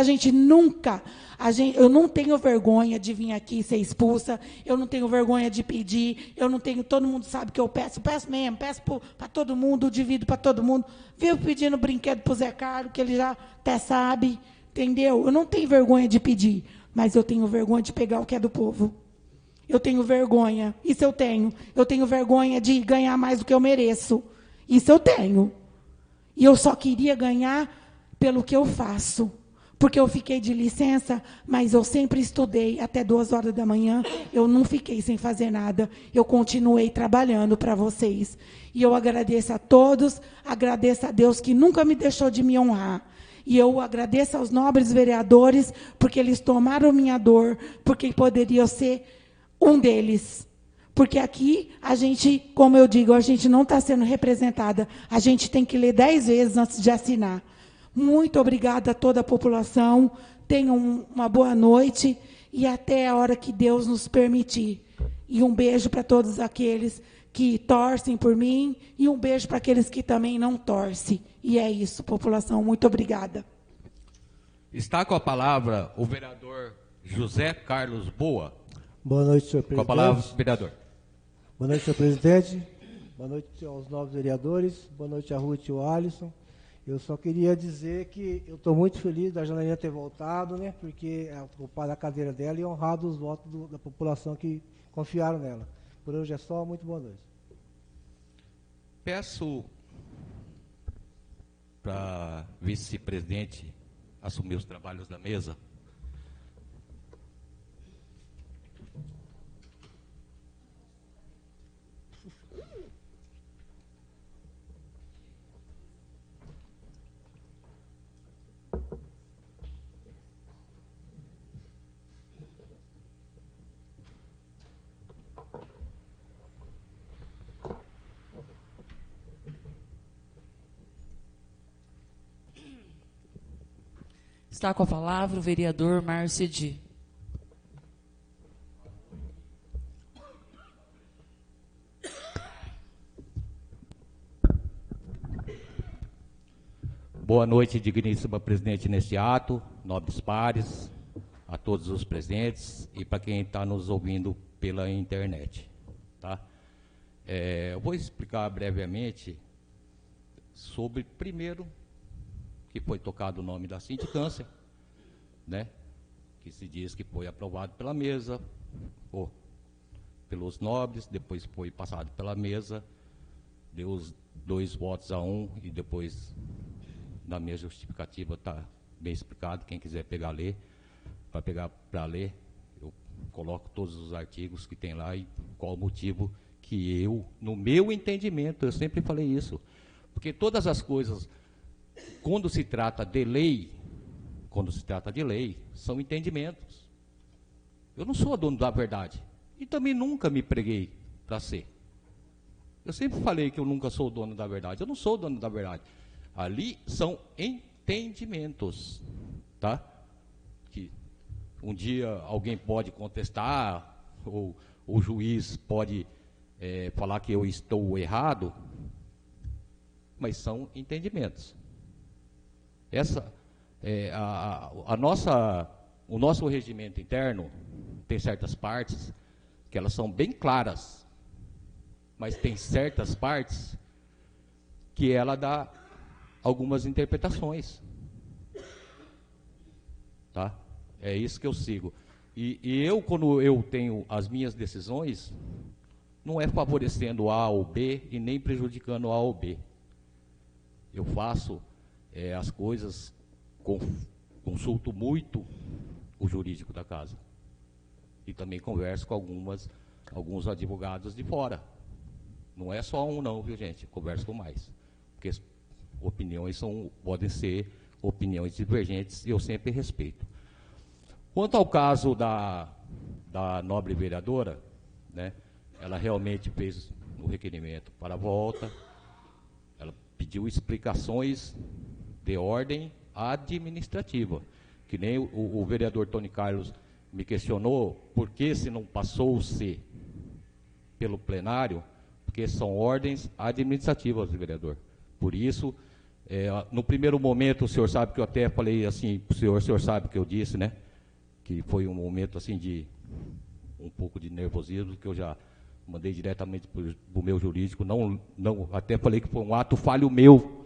eu não tenho vergonha de vir aqui ser expulsa. Eu não tenho vergonha de pedir. Todo mundo sabe que eu peço mesmo. Peço para todo mundo, divido para todo mundo. Vivo pedindo brinquedo para o Zé Carlos, que ele já até sabe. Entendeu? Eu não tenho vergonha de pedir. Mas eu tenho vergonha de pegar o que é do povo. Eu tenho vergonha. Isso eu tenho. Eu tenho vergonha de ganhar mais do que eu mereço. Isso eu tenho. E eu só queria ganhar pelo que eu faço. porque eu fiquei de licença, mas eu sempre estudei até 2 horas da manhã, eu não fiquei sem fazer nada, eu continuei trabalhando para vocês. E eu agradeço a todos, agradeço a Deus que nunca me deixou de me honrar. E eu agradeço aos nobres vereadores, porque eles tomaram minha dor, porque poderia ser um deles. Porque aqui, a gente, como eu digo, a gente não está sendo representada. A gente tem que ler 10 vezes antes de assinar. Muito obrigada a toda a população. Tenham uma boa noite e até a hora que Deus nos permitir. E um beijo para todos aqueles que torcem por mim e um beijo para aqueles que também não torcem. E é isso, população. Muito obrigada. Está com a palavra o vereador José Carlos Boa. Boa noite, senhor presidente. Com a palavra, vereador. Boa noite, senhor presidente. Boa noite aos novos vereadores. Boa noite a Ruth e o Alisson. Eu só queria dizer que eu estou muito feliz da Janaína ter voltado, né? Porque é ocupado a cadeira dela e honrado os votos da população que confiaram nela. Por hoje é só. Muito boa noite. Peço para vice-presidente assumir os trabalhos da mesa. Está com a palavra o vereador Márcio Edi. Boa noite, digníssima presidente, neste ato, nobres pares, a todos os presentes e para quem está nos ouvindo pela internet. Tá? Eu vou explicar brevemente sobre, primeiro, que foi tocado o nome da sindicância, né, que se diz que foi aprovado pela mesa, ou pelos nobres, depois foi passado pela mesa, deu os 2 votos a 1 e depois, na minha justificativa, está bem explicado, quem quiser pegar ler, para pegar para ler, eu coloco todos os artigos que tem lá e qual o motivo que eu, no meu entendimento, eu sempre falei isso, porque todas as coisas, quando se trata de lei, são entendimentos. Eu não sou dono da verdade. E também nunca me preguei para ser. Eu sempre falei que eu nunca sou dono da verdade. Eu não sou dono da verdade. Ali são entendimentos. Tá? Que um dia alguém pode contestar, ou o juiz pode falar que eu estou errado, mas são entendimentos. O nosso regimento interno tem certas partes que elas são bem claras, mas tem certas partes que ela dá algumas interpretações. Tá? É isso que eu sigo. E eu, quando eu tenho as minhas decisões, não é favorecendo A ou B e nem prejudicando A ou B. Eu faço as coisas, consulto muito o jurídico da casa. E também converso com alguns advogados de fora. Não é só um não, viu gente? Converso com mais. Porque opiniões podem ser opiniões divergentes e eu sempre respeito. Quanto ao caso da nobre vereadora, né, ela realmente fez o requerimento para a volta, ela pediu explicações de ordem administrativa, que nem o vereador Tony Carlos me questionou, por que se não passou-se pelo plenário, porque são ordens administrativas, vereador. Por isso, no primeiro momento, o senhor sabe que eu até falei assim, o senhor sabe que eu disse, né, que foi um momento assim de um pouco de nervosismo, que eu já mandei diretamente para o meu jurídico, até falei que foi um ato falho meu,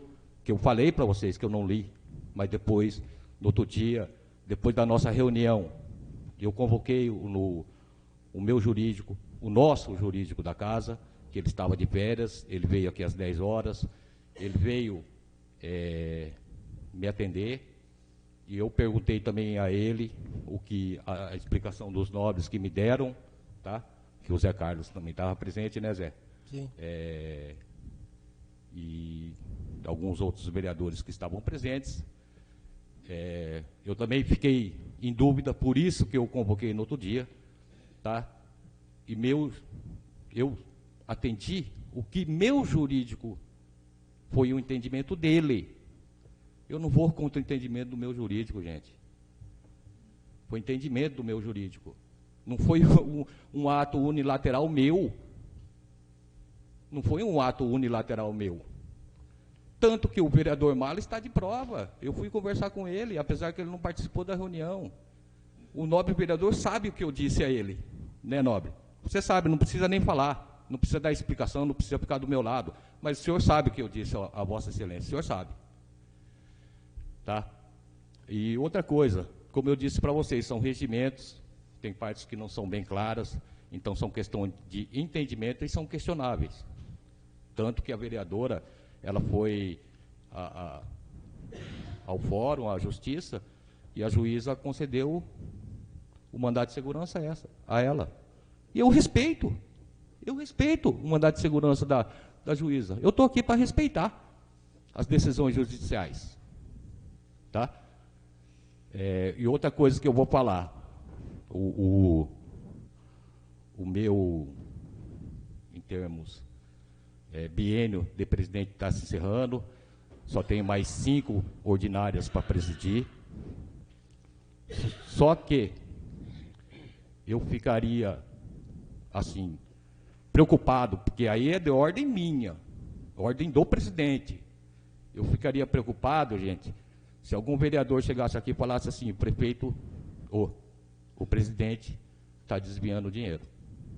que eu falei para vocês que eu não li, mas depois, no outro dia, depois da nossa reunião, eu convoquei o meu jurídico, o nosso jurídico da casa, que ele estava de férias, ele veio aqui às 10 horas, ele veio me atender, E eu perguntei também a ele a explicação dos nobres que me deram, tá? Que o Zé Carlos também estava presente, né, Zé? Sim. E alguns outros vereadores que estavam presentes. Eu também fiquei em dúvida, por isso que eu convoquei no outro dia, tá? E eu atendi o que meu jurídico foi o entendimento dele. Eu não vou contra o entendimento do meu jurídico, gente. Foi entendimento do meu jurídico. Não foi um ato unilateral meu. Não foi um ato unilateral meu. Tanto que o vereador Mala está de prova. Eu fui conversar com ele, apesar que ele não participou da reunião. O nobre vereador sabe o que eu disse a ele, né, nobre? Você sabe, não precisa nem falar, não precisa dar explicação, não precisa ficar do meu lado. Mas o senhor sabe o que eu disse a Vossa Excelência, o senhor sabe. Tá? E outra coisa, como eu disse para vocês, são regimentos, tem partes que não são bem claras, então são questões de entendimento e são questionáveis. Tanto que a vereadora, ela foi ao fórum, à justiça, e a juíza concedeu o mandato de segurança a ela. E eu respeito o mandato de segurança da juíza. Eu estou aqui para respeitar as decisões judiciais. Tá? E outra coisa que eu vou falar, o meu, em termos, biênio de presidente está se encerrando, só tenho mais 5 ordinárias para presidir, só que eu ficaria, assim, preocupado, porque aí é de ordem minha, ordem do presidente, eu ficaria preocupado, gente, se algum vereador chegasse aqui e falasse assim, o prefeito, o presidente está desviando dinheiro.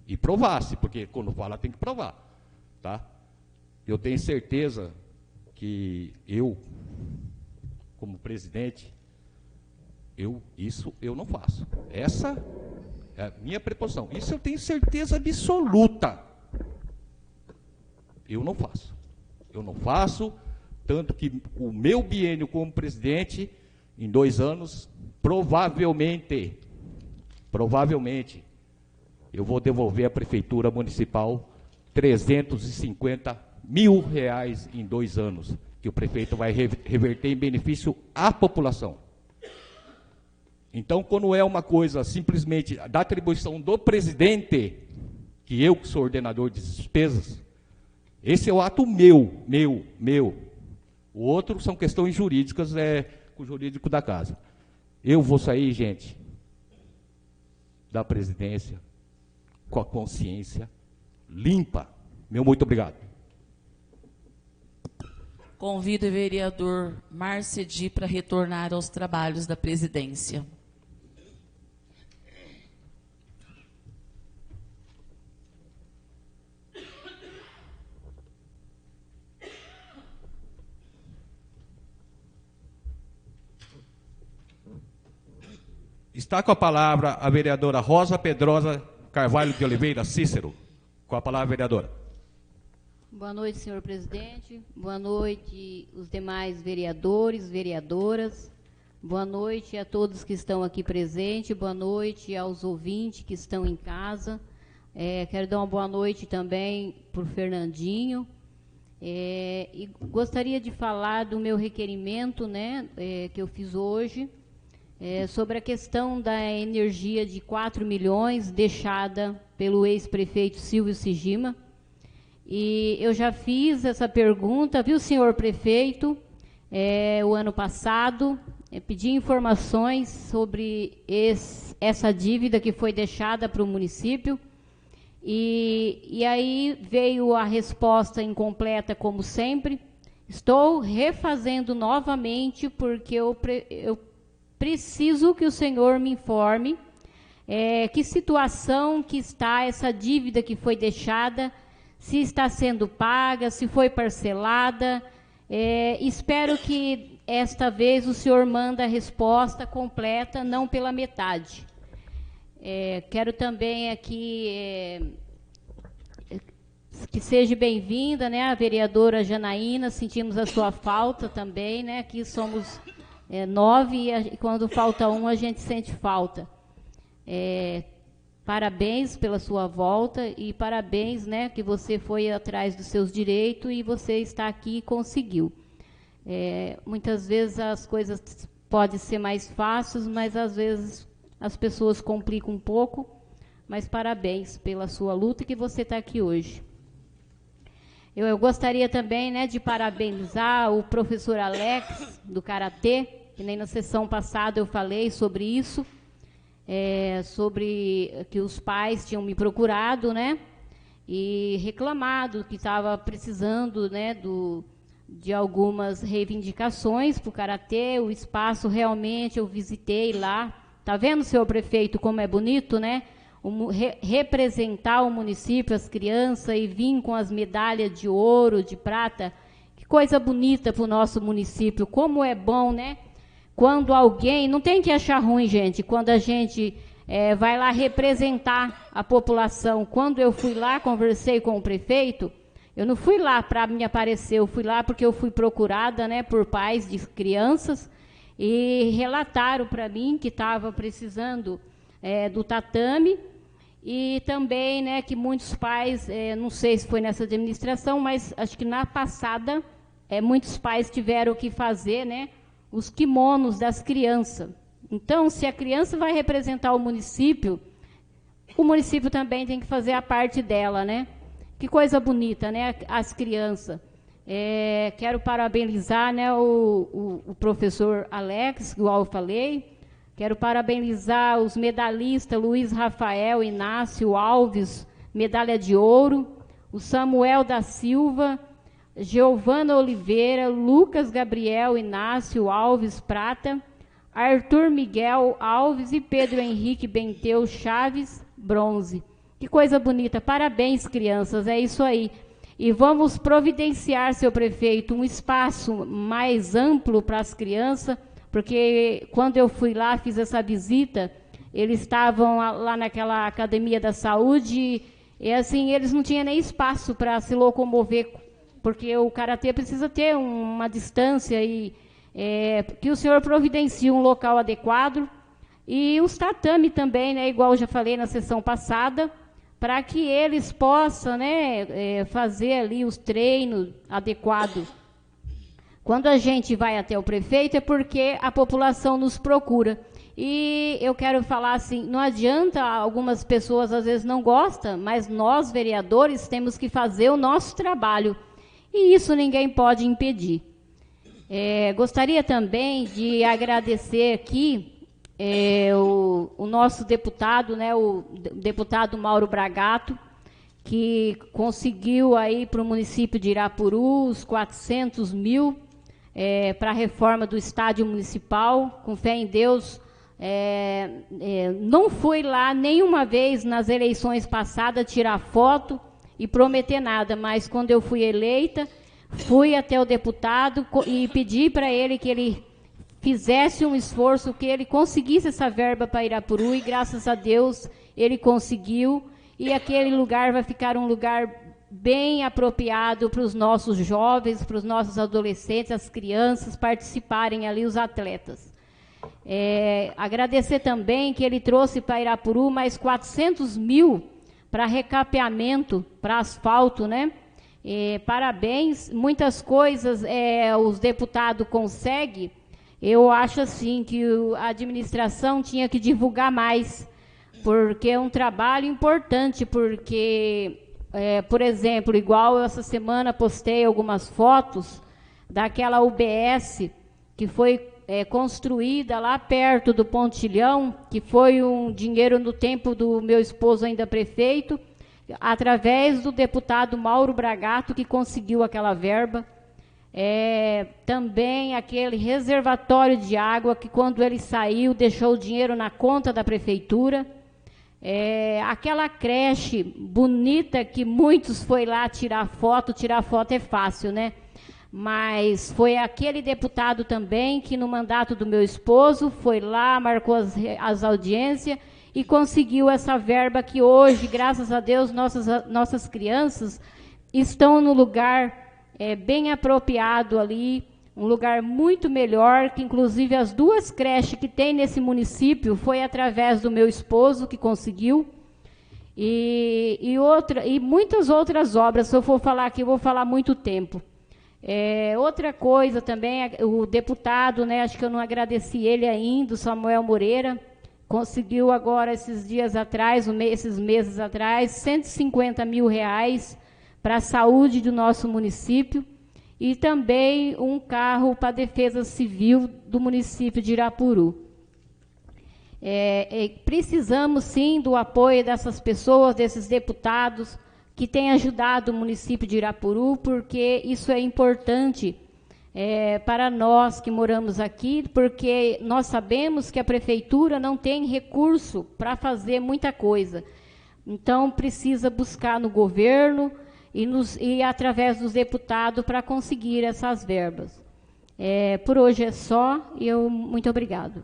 E provasse, porque quando fala tem que provar. Tá? Eu tenho certeza que eu, como presidente, isso eu não faço. Essa é a minha preposição. Isso eu tenho certeza absoluta. Eu não faço. Eu não faço. Tanto que o meu biênio como presidente, em 2 anos, provavelmente, eu vou devolver à Prefeitura Municipal R$350 mil em 2 anos, que o prefeito vai reverter em benefício à população. Então, quando é uma coisa simplesmente da atribuição do presidente, que eu que sou ordenador de despesas, esse é o ato meu. O outro são questões jurídicas, com o jurídico da casa. Eu vou sair, gente, da presidência com a consciência limpa. Meu muito obrigado. Convido o vereador Márcio Edi para retornar aos trabalhos da presidência. Está com a palavra a vereadora Rosa Pedrosa Carvalho de Oliveira Cícero. Com a palavra, vereadora. Boa noite, senhor presidente. Boa noite, os demais vereadores, vereadoras. Boa noite a todos que estão aqui presentes. Boa noite aos ouvintes que estão em casa. Quero dar uma boa noite também para o Fernandinho. E gostaria de falar do meu requerimento, né, que eu fiz hoje, sobre a questão da energia de 4 milhões deixada pelo ex-prefeito Silvio Sigima. E eu já fiz essa pergunta, viu, senhor prefeito, o ano passado, pedi informações sobre essa dívida que foi deixada para o município, e aí veio a resposta incompleta, como sempre. Estou refazendo novamente, porque eu preciso que o senhor me informe que situação que está essa dívida que foi deixada, se está sendo paga, se foi parcelada. Espero que esta vez o senhor manda a resposta completa, não pela metade. Quero também aqui que seja bem-vinda, né, a vereadora Janaína, sentimos a sua falta também, né, aqui somos 9 e quando falta um a gente sente falta. Parabéns pela sua volta e parabéns, né, que você foi atrás dos seus direitos e você está aqui e conseguiu. Muitas vezes as coisas podem ser mais fáceis, mas às vezes as pessoas complicam um pouco, mas parabéns pela sua luta e que você está aqui hoje. Eu gostaria também, né, de parabenizar o professor Alex, do Karatê, que nem na sessão passada eu falei sobre isso, sobre que os pais tinham me procurado, né, e reclamado que estava precisando, né, de algumas reivindicações para o Karatê. O espaço realmente eu visitei lá. Tá vendo, senhor prefeito, como é bonito, né? Representar o município, as crianças, e vir com as medalhas de ouro, de prata. Que coisa bonita para o nosso município. Como é bom, né? Quando alguém... Não tem que achar ruim, gente, quando a gente vai lá representar a população. Quando eu fui lá, conversei com o prefeito, eu não fui lá para me aparecer, eu fui lá porque eu fui procurada, né, por pais de crianças, e relataram para mim que estava precisando do tatame, e também, né, que muitos pais, não sei se foi nessa administração, mas acho que na passada, muitos pais tiveram que fazer, né, os kimonos das crianças. Então, se a criança vai representar o município também tem que fazer a parte dela, né? Que coisa bonita, né, as crianças. Quero parabenizar, né, o professor Alex, igual eu falei. Quero parabenizar os medalhistas Luiz Rafael Inácio Alves, medalha de ouro, o Samuel da Silva, Giovana Oliveira, Lucas Gabriel Inácio Alves prata, Arthur Miguel Alves e Pedro Henrique Benteu Chaves bronze. Que coisa bonita. Parabéns, crianças, é isso aí. E vamos providenciar, seu prefeito, um espaço mais amplo para as crianças, porque quando eu fui lá, fiz essa visita, eles estavam lá naquela academia da saúde, e assim, eles não tinham nem espaço para se locomover, porque o Karatê precisa ter uma distância, e que o senhor providencie um local adequado, e os tatame também, né, igual eu já falei na sessão passada, para que eles possam, né, fazer ali os treinos adequados. Quando a gente vai até o prefeito é porque a população nos procura. E eu quero falar assim, não adianta, algumas pessoas às vezes não gostam, mas nós, vereadores, temos que fazer o nosso trabalho. E isso ninguém pode impedir. Gostaria também de agradecer aqui o nosso deputado, né, o deputado Mauro Bragato, que conseguiu aí para o município de Irapuru os 400 mil para a reforma do estádio municipal. Com fé em Deus, não fui lá nenhuma vez nas eleições passadas tirar foto e prometer nada, mas quando eu fui eleita, fui até o deputado e pedi para ele que ele fizesse um esforço, que ele conseguisse essa verba para Irapuru, e graças a Deus ele conseguiu, e aquele lugar vai ficar um lugar bem apropriado para os nossos jovens, para os nossos adolescentes, as crianças participarem ali, os atletas. Agradecer também que ele trouxe para Irapuru mais 400 mil para recapeamento, para asfalto, né? Parabéns, muitas coisas os deputados conseguem. Eu acho assim que a administração tinha que divulgar mais, porque é um trabalho importante, porque, por exemplo, igual essa semana postei algumas fotos daquela UBS que foi construída lá perto do Pontilhão, que foi um dinheiro no tempo do meu esposo ainda prefeito, através do deputado Mauro Bragato, que conseguiu aquela verba. Também aquele reservatório de água que quando ele saiu deixou o dinheiro na conta da prefeitura. Aquela creche bonita que muitos foi lá tirar foto é fácil, né? Mas foi aquele deputado também que no mandato do meu esposo foi lá, marcou as audiências e conseguiu essa verba que hoje, graças a Deus, nossas crianças estão no lugar bem apropriado ali um lugar muito melhor, que inclusive as 2 creches que tem nesse município foi através do meu esposo que conseguiu. E muitas outras obras, se eu for falar aqui, eu vou falar muito tempo. Outra coisa também, o deputado, né, acho que eu não agradeci ele ainda, o Samuel Moreira, conseguiu agora, esses dias atrás, esses meses atrás, R$150 mil para a saúde do nosso município, e também um carro para a defesa civil do município de Irapuru. Precisamos, sim, do apoio dessas pessoas, desses deputados, que têm ajudado o município de Irapuru, porque isso é importante para nós que moramos aqui, porque nós sabemos que a prefeitura não tem recurso para fazer muita coisa. Então, precisa buscar no governo e através dos deputados para conseguir essas verbas. Por hoje é só, e muito obrigado.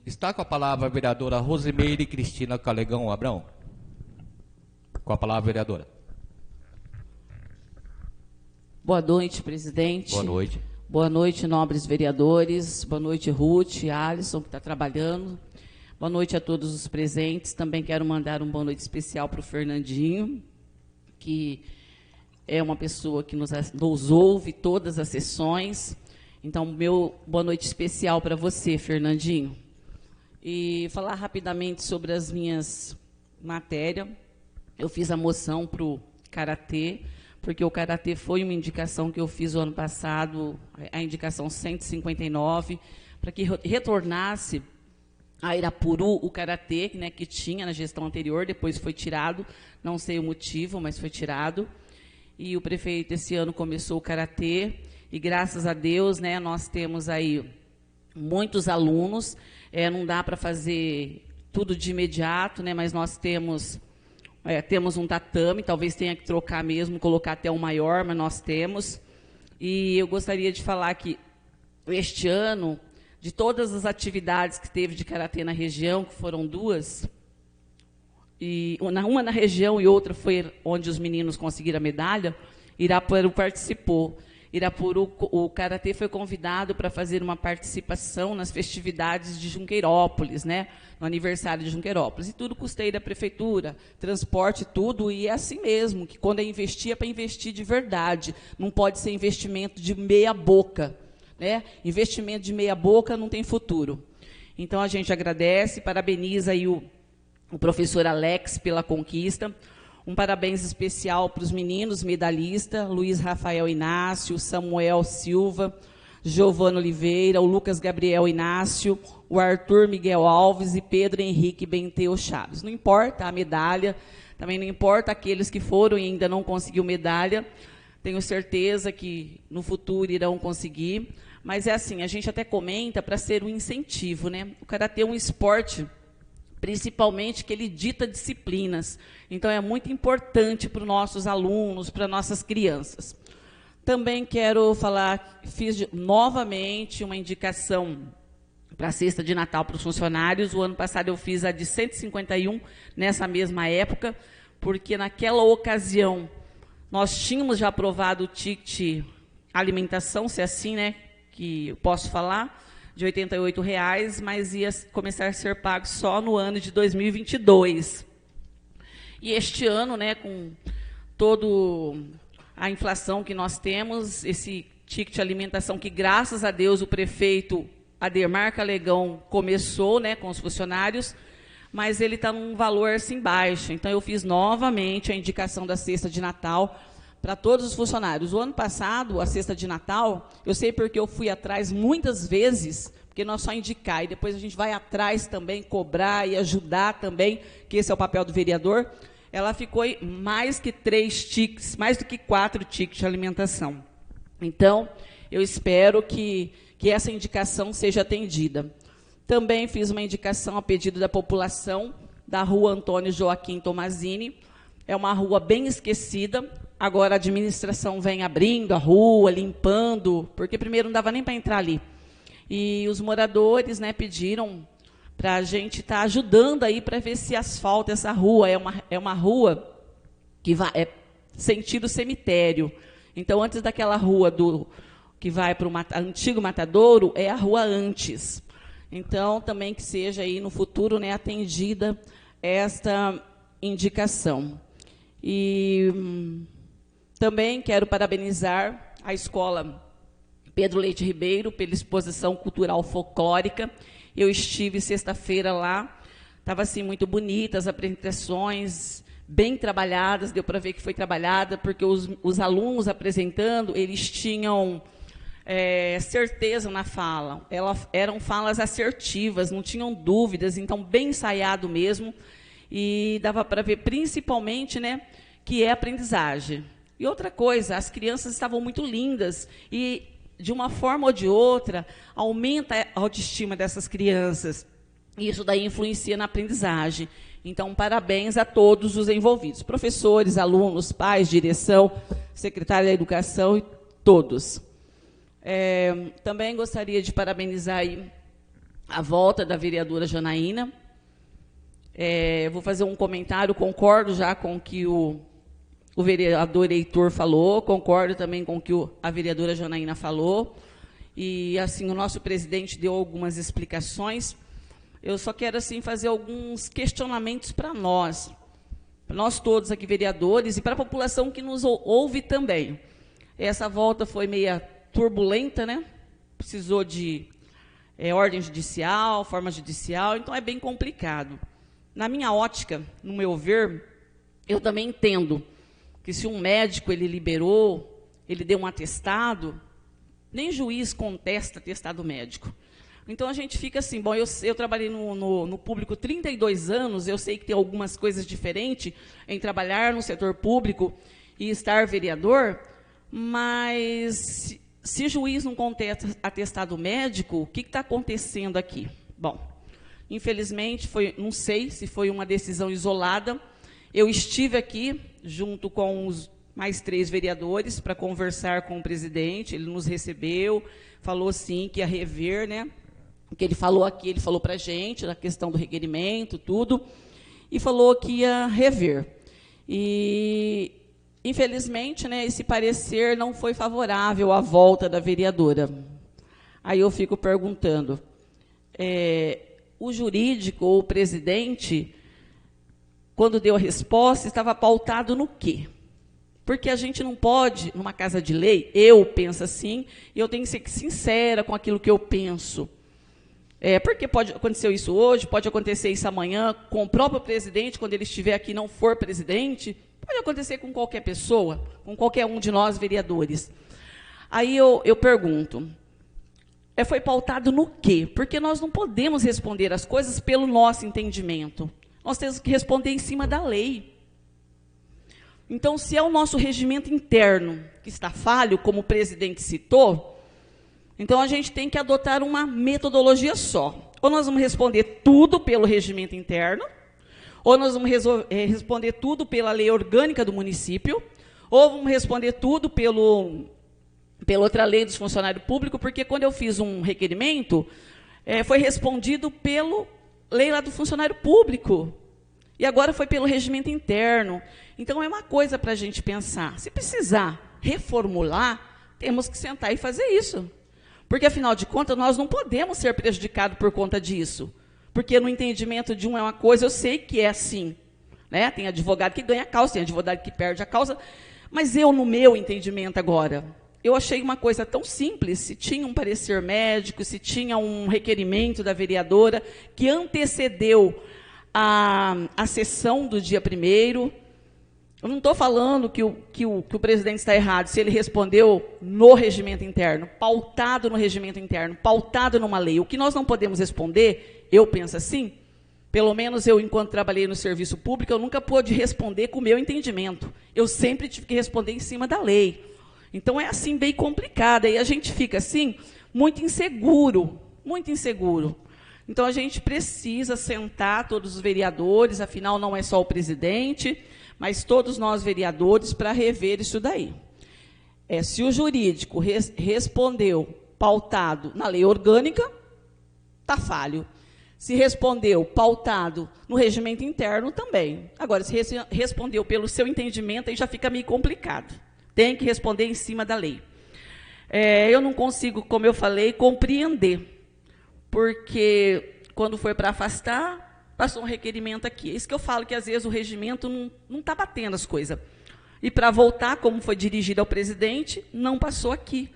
Está com a palavra a vereadora Rosimeire Cristina Calegão Abrão. Com a palavra, vereadora. Boa noite, presidente. Boa noite. Boa noite, nobres vereadores. Boa noite, Ruth, Alisson, que está trabalhando. Boa noite a todos os presentes. Também quero mandar uma boa noite especial para o Fernandinho, que é uma pessoa que nos ouve todas as sessões. Então, meu boa noite especial para você, Fernandinho. E falar rapidamente sobre as minhas matérias. Eu fiz a moção para o Karatê, porque o Karatê foi uma indicação que eu fiz o ano passado, a indicação 159, para que retornasse a Irapuru o Karatê, né, que tinha na gestão anterior, depois foi tirado, não sei o motivo, mas foi tirado. E o prefeito esse ano começou o Karatê, e graças a Deus, né, nós temos aí muitos alunos. Não dá para fazer tudo de imediato, né, mas nós temos um tatame, talvez tenha que trocar mesmo, colocar até um maior, mas nós temos. E eu gostaria de falar que este ano, de todas as atividades que teve de karatê na região, que foram 2, e uma na região e outra foi onde os meninos conseguiram a medalha, Irapuru participou. Irapuru, o Karatê foi convidado para fazer uma participação nas festividades de Junqueirópolis, né, no aniversário de Junqueirópolis. E tudo custeio da prefeitura, transporte, tudo. E é assim mesmo, que quando é para investir de verdade. Não pode ser investimento de meia boca, né? Investimento de meia boca não tem futuro. Então, a gente agradece, parabeniza aí o professor Alex pela conquista. Um parabéns especial para os meninos medalhistas, Luiz Rafael Inácio, Samuel Silva, Giovana Oliveira, o Lucas Gabriel Inácio, o Arthur Miguel Alves e Pedro Henrique Benteu Chaves. Não importa a medalha, também não importa aqueles que foram e ainda não conseguiu medalha, tenho certeza que no futuro irão conseguir, mas é assim, a gente até comenta para ser um incentivo, né? O karatê é um esporte, principalmente que ele dita disciplinas. Então, é muito importante para os nossos alunos, para nossas crianças. Também quero falar, fiz novamente uma indicação para a cesta de Natal para os funcionários. O ano passado eu fiz a de 151, nessa mesma época, porque naquela ocasião nós tínhamos já aprovado o ticket alimentação, se é assim, né, que eu posso falar, de R$ 88,00, mas ia começar a ser pago só no ano de 2022. E este ano, né, com toda a inflação que nós temos, esse ticket de alimentação que, graças a Deus, o prefeito Ademar Calegão começou, né, com os funcionários, mas ele está num valor assim baixo. Então, eu fiz novamente a indicação da cesta de Natal para todos os funcionários. O ano passado, a cesta de Natal, eu sei porque eu fui atrás muitas vezes, porque nós só indicar, e depois a gente vai atrás também, cobrar e ajudar também, que esse é o papel do vereador. Ela ficou mais que 3 tickets, mais do que 4 tickets de alimentação. Então, eu espero que essa indicação seja atendida. Também fiz uma indicação a pedido da população da rua Antônio Joaquim Tomazini. É uma rua bem esquecida. Agora a administração vem abrindo a rua, limpando, porque primeiro não dava nem para entrar ali. E os moradores, né, pediram para a gente estar ajudando aí para ver se asfalta essa rua. É uma rua que sentido cemitério. Então, antes daquela rua que vai para o antigo Matadouro, é a rua antes. Então, também que seja aí no futuro, né, atendida esta indicação. E também quero parabenizar a Escola Pedro Leite Ribeiro pela exposição cultural folclórica. Eu estive sexta-feira lá, estava assim muito bonita, as apresentações bem trabalhadas, deu para ver que foi trabalhada, porque os alunos apresentando, eles tinham certeza na fala, eram falas assertivas, não tinham dúvidas, então bem ensaiado mesmo, e dava para ver principalmente, né, que é aprendizagem. E outra coisa, as crianças estavam muito lindas, e de uma forma ou de outra, aumenta a autoestima dessas crianças, e isso daí influencia na aprendizagem. Então, parabéns a todos os envolvidos, professores, alunos, pais, direção, secretária da Educação e todos. Também gostaria de parabenizar aí a volta da vereadora Janaína. Vou fazer um comentário, concordo já com o que o vereador Heitor falou, concordo também com o que a vereadora Janaína falou, e assim o nosso presidente deu algumas explicações. Eu só quero assim fazer alguns questionamentos para nós todos aqui vereadores, e para a população que nos ouve também. Essa volta foi meia turbulenta, né? Precisou de ordem judicial, forma judicial, então é bem complicado. Na minha ótica, no meu ver, eu também entendo que se um médico ele liberou, ele deu um atestado, nem juiz contesta atestado médico. Então a gente fica assim, bom, eu trabalhei no público 32 anos, eu sei que tem algumas coisas diferentes em trabalhar no setor público e estar vereador, mas se juiz não contesta atestado médico, o que está acontecendo aqui? Bom, infelizmente, não sei se foi uma decisão isolada. Eu estive aqui, junto com os mais 3 vereadores, para conversar com o presidente, ele nos recebeu, falou sim que ia rever, né? O que ele falou aqui, ele falou para a gente, na questão do requerimento, tudo, e falou que ia rever. E infelizmente, né, esse parecer não foi favorável à volta da vereadora. Aí eu fico perguntando, o jurídico ou o presidente, quando deu a resposta, estava pautado no quê? Porque a gente não pode, numa casa de lei, eu penso assim, e eu tenho que ser sincera com aquilo que eu penso. Porque pode acontecer isso hoje, pode acontecer isso amanhã, com o próprio presidente, quando ele estiver aqui e não for presidente, pode acontecer com qualquer pessoa, com qualquer um de nós vereadores. Aí eu pergunto, foi pautado no quê? Porque nós não podemos responder as coisas pelo nosso entendimento. Nós temos que responder em cima da lei. Então, se é o nosso regimento interno que está falho, como o presidente citou, então a gente tem que adotar uma metodologia só. Ou nós vamos responder tudo pelo regimento interno, ou nós vamos responder tudo pela lei orgânica do município, ou vamos responder tudo pela outra lei dos funcionários públicos, porque quando eu fiz um requerimento, foi respondido pela lei lá do funcionário público, e agora foi pelo regimento interno. Então, é uma coisa para a gente pensar. Se precisar reformular, temos que sentar e fazer isso. Porque, afinal de contas, nós não podemos ser prejudicados por conta disso. Porque no entendimento de um é uma coisa, eu sei que é assim. Né? Tem advogado que ganha a causa, tem advogado que perde a causa. Mas eu, no meu entendimento agora, eu achei uma coisa tão simples, se tinha um parecer médico, se tinha um requerimento da vereadora que antecedeu a sessão do dia 1º. Eu não estou falando que o presidente está errado, se ele respondeu no regimento interno, pautado no regimento interno, pautado numa lei. O que nós não podemos responder, eu penso assim, pelo menos eu, enquanto trabalhei no serviço público, eu nunca pude responder com o meu entendimento. Eu sempre tive que responder em cima da lei. Então, é assim, bem complicado. E a gente fica, assim, muito inseguro, muito inseguro. Então, a gente precisa sentar, todos os vereadores, afinal, não é só o presidente, mas todos nós vereadores, para rever isso daí. Se o jurídico respondeu pautado na lei orgânica, está falho. Se respondeu pautado no regimento interno, também. Agora, se respondeu pelo seu entendimento, aí já fica meio complicado. Tem que responder em cima da lei. Eu não consigo, como eu falei, compreender, porque quando foi para afastar, passou um requerimento aqui. É isso que eu falo, que às vezes o regimento não está batendo as coisas. E para voltar, como foi dirigido ao presidente, não passou aqui.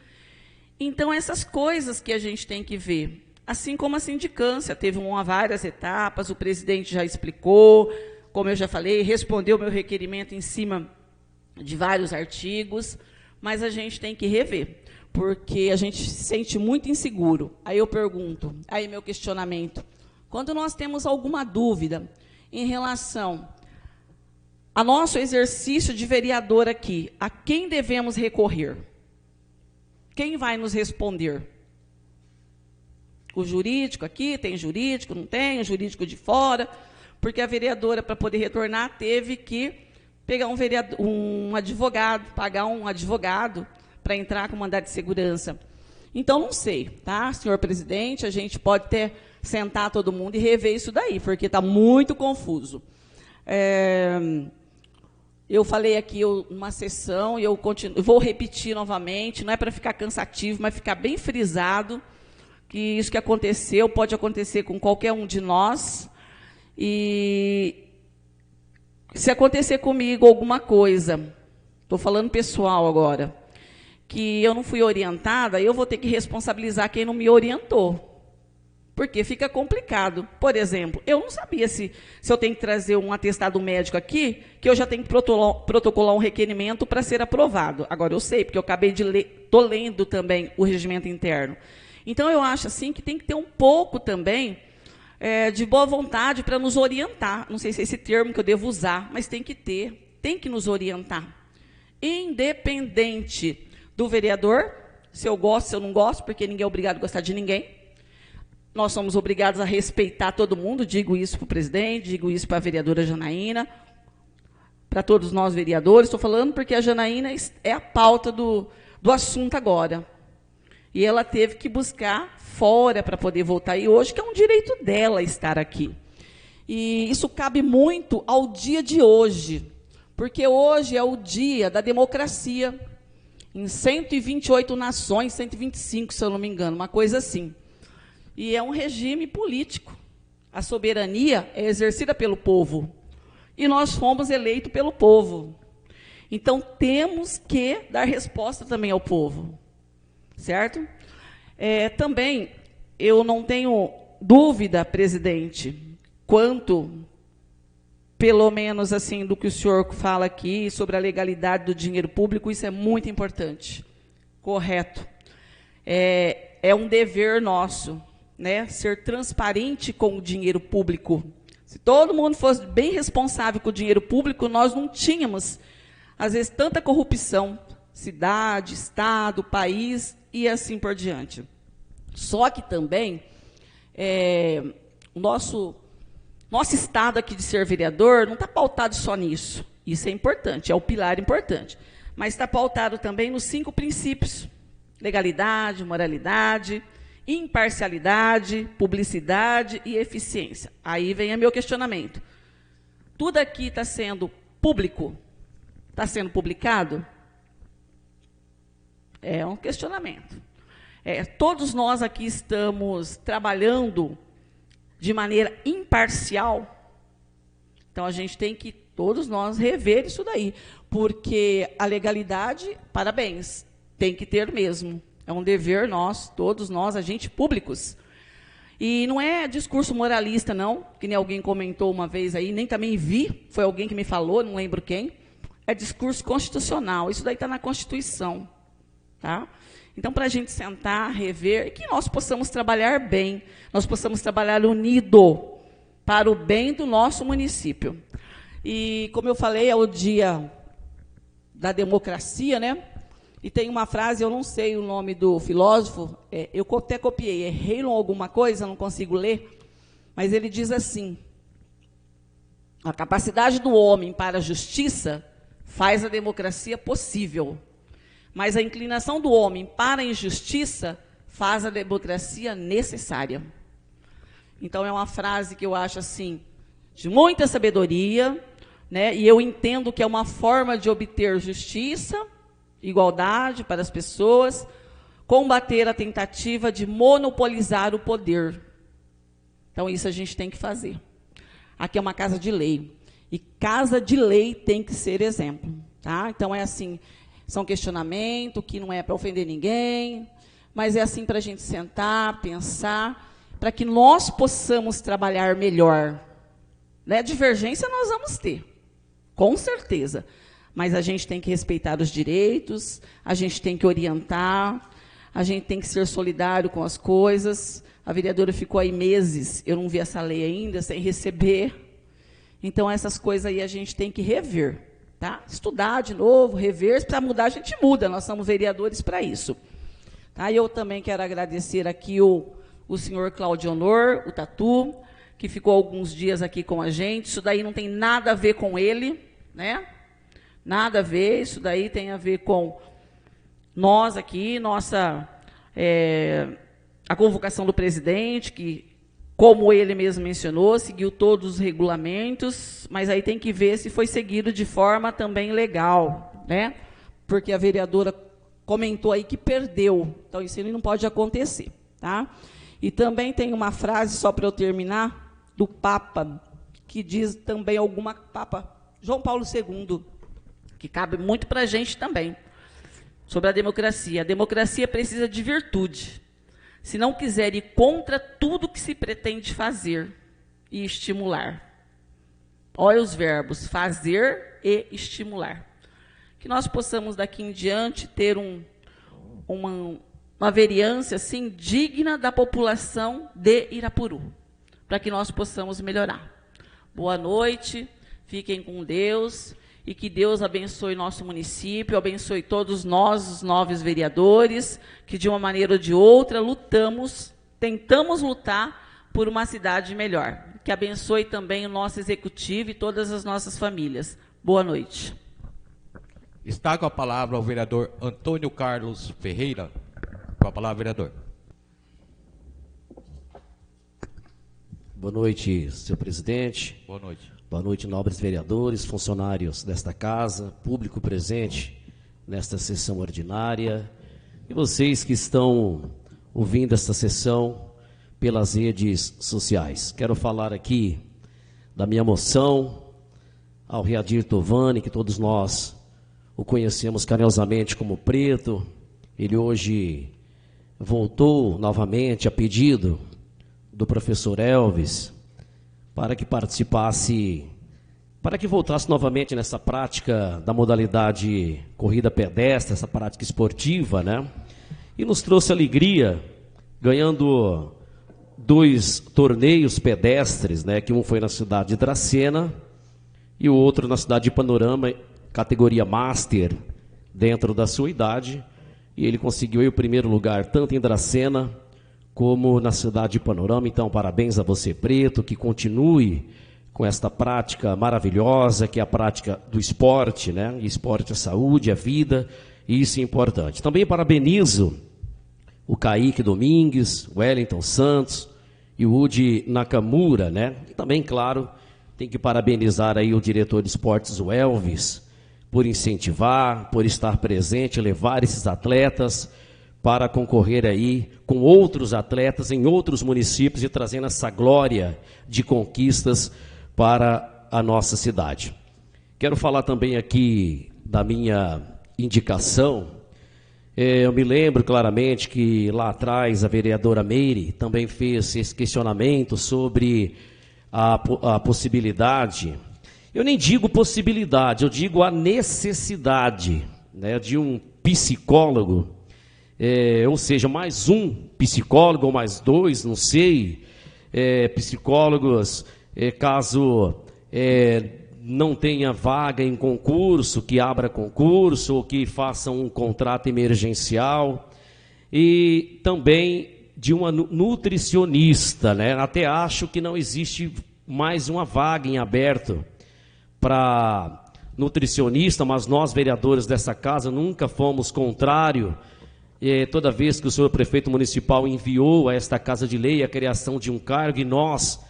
Então, essas coisas que a gente tem que ver. Assim como a sindicância, teve várias etapas, o presidente já explicou, como eu já falei, respondeu meu requerimento em cima de vários artigos, mas a gente tem que rever, porque a gente se sente muito inseguro. Aí eu pergunto, aí meu questionamento, quando nós temos alguma dúvida em relação ao nosso exercício de vereador aqui, a quem devemos recorrer? Quem vai nos responder? O jurídico aqui, tem jurídico, não tem, o jurídico de fora, porque a vereadora, para poder retornar, teve que pegar um advogado, pagar um advogado para entrar com mandado de segurança. Então, não sei, tá, senhor presidente, a gente pode até sentar todo mundo e rever isso daí, porque está muito confuso. Eu falei aqui numa sessão, e eu vou repetir novamente, não é para ficar cansativo, mas ficar bem frisado, que isso que aconteceu pode acontecer com qualquer um de nós, e se acontecer comigo alguma coisa, estou falando pessoal agora, que eu não fui orientada, eu vou ter que responsabilizar quem não me orientou, porque fica complicado. Por exemplo, eu não sabia se eu tenho que trazer um atestado médico aqui, que eu já tenho que protocolar um requerimento para ser aprovado. Agora eu sei, porque eu acabei de ler, estou lendo também o regimento interno. Então, eu acho assim que tem que ter um pouco também de boa vontade para nos orientar. Não sei se é esse termo que eu devo usar, mas tem que ter, tem que nos orientar. Independente do vereador, se eu gosto, se eu não gosto, porque ninguém é obrigado a gostar de ninguém. Nós somos obrigados a respeitar todo mundo, digo isso para o presidente, digo isso para a vereadora Janaína, para todos nós vereadores. Estou falando porque a Janaína é a pauta do assunto agora. E ela teve que buscar fora para poder voltar. E hoje, que é um direito dela estar aqui. E isso cabe muito ao dia de hoje, porque hoje é o dia da democracia, em 128 nações, 125, se eu não me engano, uma coisa assim. E é um regime político. A soberania é exercida pelo povo. E nós fomos eleitos pelo povo. Então, temos que dar resposta também ao povo. Certo? Também, eu não tenho dúvida, presidente, quanto, pelo menos assim, do que o senhor fala aqui, sobre a legalidade do dinheiro público, isso é muito importante. Correto. É um dever nosso, né, ser transparente com o dinheiro público. Se todo mundo fosse bem responsável com o dinheiro público, nós não tínhamos, às vezes, tanta corrupção, cidade, estado, país, e assim por diante. Só que também, o nosso estado aqui de ser vereador não está pautado só nisso. Isso é importante, é o pilar importante. Mas está pautado também nos 5 princípios: legalidade, moralidade, imparcialidade, publicidade e eficiência. Aí vem o meu questionamento. Tudo aqui está sendo público? Está sendo publicado? É um questionamento. Todos nós aqui estamos trabalhando de maneira imparcial. Então, a gente tem que, todos nós, rever isso daí. Porque a legalidade, parabéns, tem que ter mesmo. É um dever nosso, todos nós, agentes públicos. E não é discurso moralista, não, que nem alguém comentou uma vez aí, nem também vi, foi alguém que me falou, não lembro quem. É discurso constitucional, isso daí está na Constituição. Tá? Então, para a gente sentar, rever, e que nós possamos trabalhar bem, nós possamos trabalhar unido para o bem do nosso município. E, como eu falei, é o dia da democracia, né? E tem uma frase, eu não sei o nome do filósofo, eu até copiei, Heilon alguma coisa, não consigo ler, mas ele diz assim: a capacidade do homem para a justiça faz a democracia possível. Mas a inclinação do homem para a injustiça faz a democracia necessária. Então, é uma frase que eu acho, assim, de muita sabedoria, né? E eu entendo que é uma forma de obter justiça, igualdade para as pessoas, combater a tentativa de monopolizar o poder. Então, isso a gente tem que fazer. Aqui é uma casa de lei. E casa de lei tem que ser exemplo. Tá? Então, é assim, são questionamentos que não é para ofender ninguém, mas é assim para a gente sentar, pensar, para que nós possamos trabalhar melhor. Né? Divergência nós vamos ter, com certeza. Mas a gente tem que respeitar os direitos, a gente tem que orientar, a gente tem que ser solidário com as coisas. A vereadora ficou aí meses, eu não vi essa lei ainda, sem receber. Então, essas coisas aí a gente tem que rever. Tá? Estudar de novo, rever. Se precisar mudar, a gente muda. Nós somos vereadores para isso. Tá? Eu também quero agradecer aqui o senhor Claudio Honor, o Tatu, que ficou alguns dias aqui com a gente. Isso daí não tem nada a ver com ele, né? Nada a ver. Isso daí tem a ver com nós aqui, a convocação do presidente, que, como ele mesmo mencionou, seguiu todos os regulamentos, mas aí tem que ver se foi seguido de forma também legal, né? Porque a vereadora comentou aí que perdeu, então isso não pode acontecer, tá? E também tem uma frase, só para eu terminar, do Papa, que diz também Papa João Paulo II, que cabe muito para a gente também, sobre a democracia. A democracia precisa de virtude. Se não quiser ir contra tudo que se pretende fazer e estimular. Olha os verbos, fazer e estimular. Que nós possamos, daqui em diante, ter uma vereança assim, digna da população de Irapuru, para que nós possamos melhorar. Boa noite, fiquem com Deus, e que Deus abençoe nosso município, abençoe todos nós, os novos vereadores, que de uma maneira ou de outra tentamos lutar por uma cidade melhor. Que abençoe também o nosso executivo e todas as nossas famílias. Boa noite. Está com a palavra o vereador Antônio Carlos Ferreira. Com a palavra, vereador. Boa noite, senhor presidente. Boa noite. Boa noite, nobres vereadores, funcionários desta casa, público presente nesta sessão ordinária e vocês que estão ouvindo esta sessão pelas redes sociais. Quero falar aqui da minha moção ao Readir Tovani, que todos nós o conhecemos carinhosamente como Preto. Ele hoje voltou novamente a pedido do professor Elvis para que voltasse novamente nessa prática da modalidade corrida pedestre, essa prática esportiva, né? E nos trouxe alegria, ganhando 2 torneios pedestres, né? Que um foi na cidade de Dracena e o outro na cidade de Panorama, categoria Master, dentro da sua idade. E ele conseguiu aí o primeiro lugar, tanto em Dracena como na cidade de Panorama. Então, parabéns a você, Preto, que continue com esta prática maravilhosa, que é a prática do esporte, né? E esporte é saúde, é vida, e isso é importante. Também parabenizo o Kaique Domingues, o Wellington Santos e o Udi Nakamura, né? E também, claro, tem que parabenizar aí o diretor de esportes, o Elvis, por incentivar, por estar presente, levar esses atletas para concorrer aí com outros atletas em outros municípios e trazendo essa glória de conquistas para a nossa cidade. Quero falar também aqui da minha indicação. Eu me lembro claramente que lá atrás a vereadora Meire também fez esse questionamento sobre a possibilidade, eu nem digo possibilidade, eu digo a necessidade, né, de um psicólogo, ou seja, mais um psicólogo ou mais 2, não sei, psicólogos, caso não tenha vaga em concurso, que abra concurso ou que faça um contrato emergencial, e também de uma nutricionista, né? Até acho que não existe mais uma vaga em aberto para nutricionista, mas nós, vereadores dessa casa, nunca fomos contrários toda vez que o senhor prefeito municipal enviou a esta Casa de Lei a criação de um cargo, e nós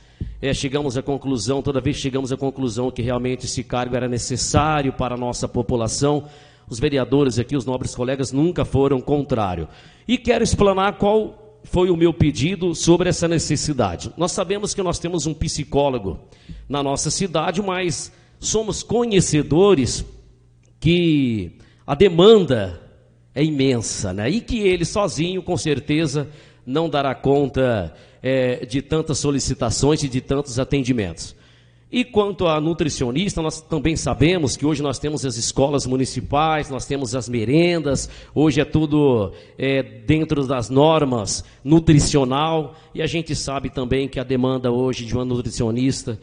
chegamos à conclusão, toda vez chegamos à conclusão que realmente esse cargo era necessário para a nossa população, os vereadores aqui, os nobres colegas, nunca foram contrários. E quero explanar qual foi o meu pedido sobre essa necessidade. Nós sabemos que nós temos um psicólogo na nossa cidade, mas somos conhecedores que a demanda é imensa, né? E que ele sozinho, com certeza, não dará conta de tantas solicitações e de tantos atendimentos. E quanto à nutricionista, nós também sabemos que hoje nós temos as escolas municipais, nós temos as merendas, hoje é tudo dentro das normas nutricional, e a gente sabe também que a demanda hoje de uma nutricionista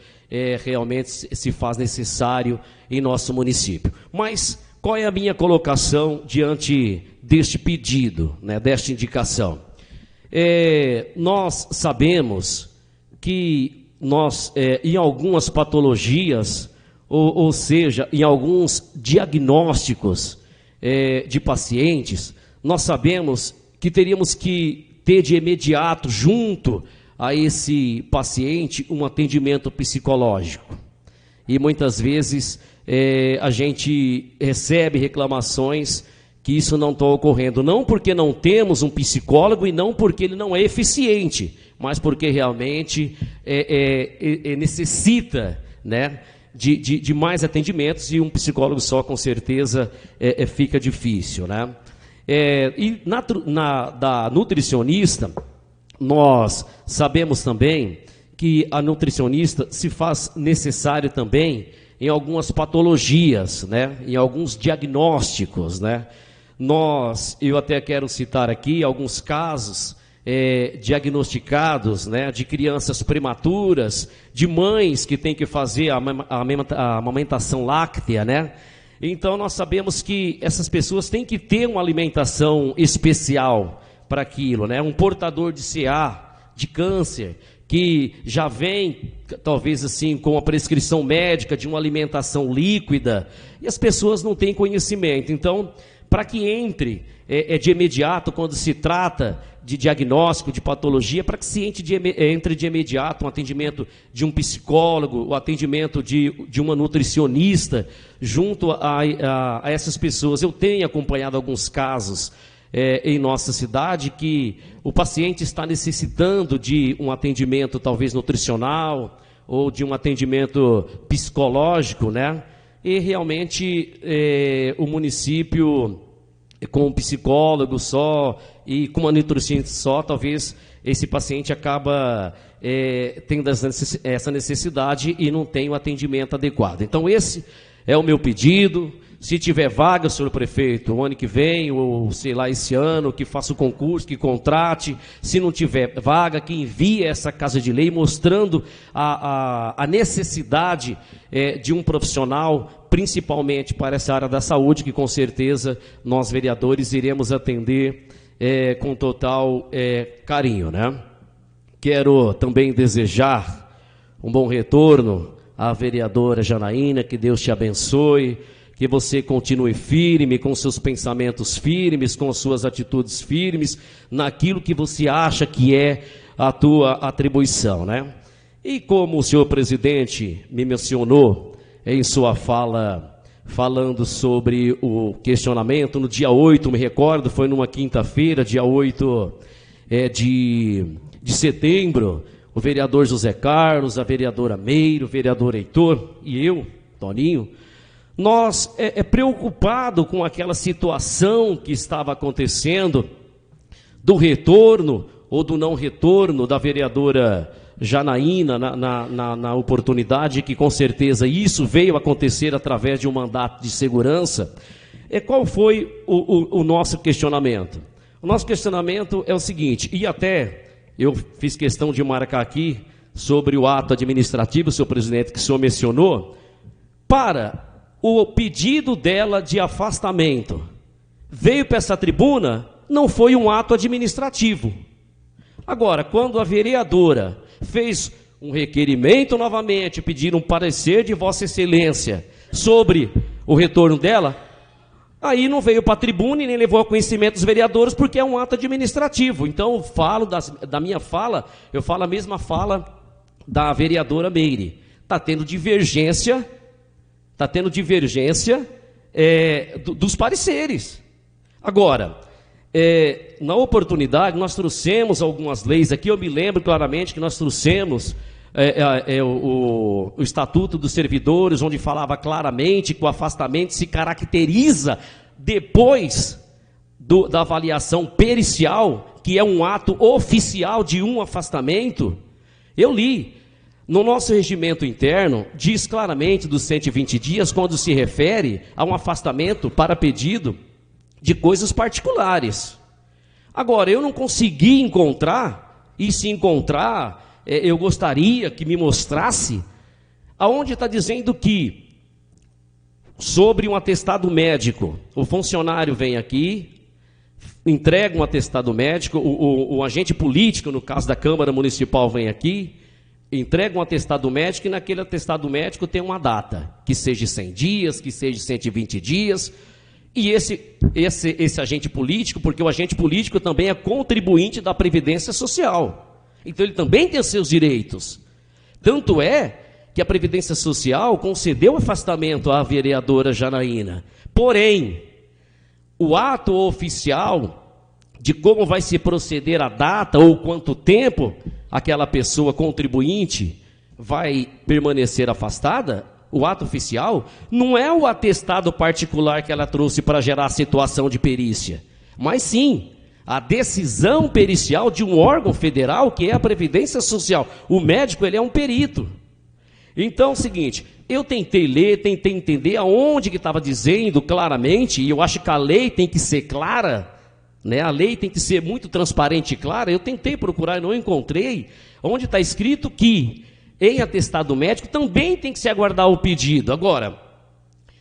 realmente se faz necessário em nosso município. Mas qual é a minha colocação diante deste pedido, né, desta indicação? Nós sabemos que em algumas patologias, ou seja, em alguns diagnósticos de pacientes, nós sabemos que teríamos que ter de imediato, junto a esse paciente, um atendimento psicológico. E muitas vezes a gente recebe reclamações que isso não está ocorrendo, não porque não temos um psicólogo e não porque ele não é eficiente, mas porque realmente necessita, né, de mais atendimentos, e um psicólogo só com certeza fica difícil, né? E da nutricionista, nós sabemos também que a nutricionista se faz necessário também em algumas patologias, né, em alguns diagnósticos, né? Eu até quero citar aqui alguns casos diagnosticados, né, de crianças prematuras, de mães que têm que fazer a amamentação láctea, né? Então nós sabemos que essas pessoas têm que ter uma alimentação especial para aquilo, né? Um portador de CA, de câncer, que já vem, talvez assim, com a prescrição médica de uma alimentação líquida, e as pessoas não têm conhecimento. Então, para que entre de imediato, quando se trata de diagnóstico, de patologia, para que se entre de imediato um atendimento de um psicólogo, o atendimento de uma nutricionista, junto a essas pessoas. Eu tenho acompanhado alguns casos em nossa cidade que o paciente está necessitando de um atendimento talvez nutricional ou de um atendimento psicológico, né? E realmente o município, com um psicólogo só e com uma nutricionista só, talvez esse paciente acaba tendo essa necessidade e não tem o atendimento adequado. Então esse é o meu pedido. Se tiver vaga, senhor prefeito, o ano que vem, ou sei lá, esse ano, que faça o concurso, que contrate. Se não tiver vaga, que envie essa Casa de Lei mostrando a necessidade de um profissional, principalmente para essa área da saúde, que com certeza nós vereadores iremos atender com total carinho, né? Quero também desejar um bom retorno à vereadora Janaína, que Deus te abençoe, que você continue firme, com seus pensamentos firmes, com suas atitudes firmes, naquilo que você acha que é a tua atribuição, né? E como o senhor presidente me mencionou em sua fala, falando sobre o questionamento, no dia 8, me recordo, foi numa quinta-feira, dia 8 de setembro, o vereador José Carlos, a vereadora Meire, o vereador Heitor e eu, Toninho, nós preocupado com aquela situação que estava acontecendo do retorno ou do não retorno da vereadora Janaína na oportunidade, que com certeza isso veio acontecer através de um mandato de segurança. Qual foi o nosso questionamento? O nosso questionamento é o seguinte, e até eu fiz questão de marcar aqui sobre o ato administrativo, senhor presidente, que o senhor mencionou, para o pedido dela de afastamento veio para essa tribuna, não foi um ato administrativo. Agora, quando a vereadora fez um requerimento novamente, pedir um parecer de Vossa Excelência sobre o retorno dela, Aí não veio para a tribuna e nem levou a conhecimento dos vereadores, porque é um ato administrativo. Então, eu falo da minha fala, eu falo a mesma fala da vereadora Meire. Está tendo divergência dos pareceres. Agora, na oportunidade, nós trouxemos algumas leis aqui. Eu me lembro claramente que nós trouxemos o Estatuto dos Servidores, onde falava claramente que o afastamento se caracteriza depois da avaliação pericial, que é um ato oficial de um afastamento. Eu li. No nosso regimento interno, diz claramente dos 120 dias, quando se refere a um afastamento para pedido de coisas particulares. Agora, eu não consegui encontrar, e se encontrar, eu gostaria que me mostrasse, aonde está dizendo que, sobre um atestado médico, o funcionário vem aqui, entrega um atestado médico, o agente político, no caso da Câmara Municipal, vem aqui, entrega um atestado médico, e naquele atestado médico tem uma data, que seja 100 dias, que seja 120 dias, e esse agente político, porque o agente político também é contribuinte da Previdência Social, então ele também tem seus direitos. Tanto é que a Previdência Social concedeu afastamento à vereadora Janaína, porém, o ato oficial de como vai se proceder a data ou quanto tempo aquela pessoa contribuinte vai permanecer afastada, o ato oficial não é o atestado particular que ela trouxe para gerar a situação de perícia, mas sim a decisão pericial de um órgão federal, que é a Previdência Social. O médico, ele é um perito. Então é o seguinte, eu tentei ler, tentei entender aonde que estava dizendo claramente, e eu acho que a lei tem que ser clara, né? A lei tem que ser muito transparente e clara. Eu tentei procurar e não encontrei onde está escrito que em atestado médico também tem que se aguardar o pedido. Agora,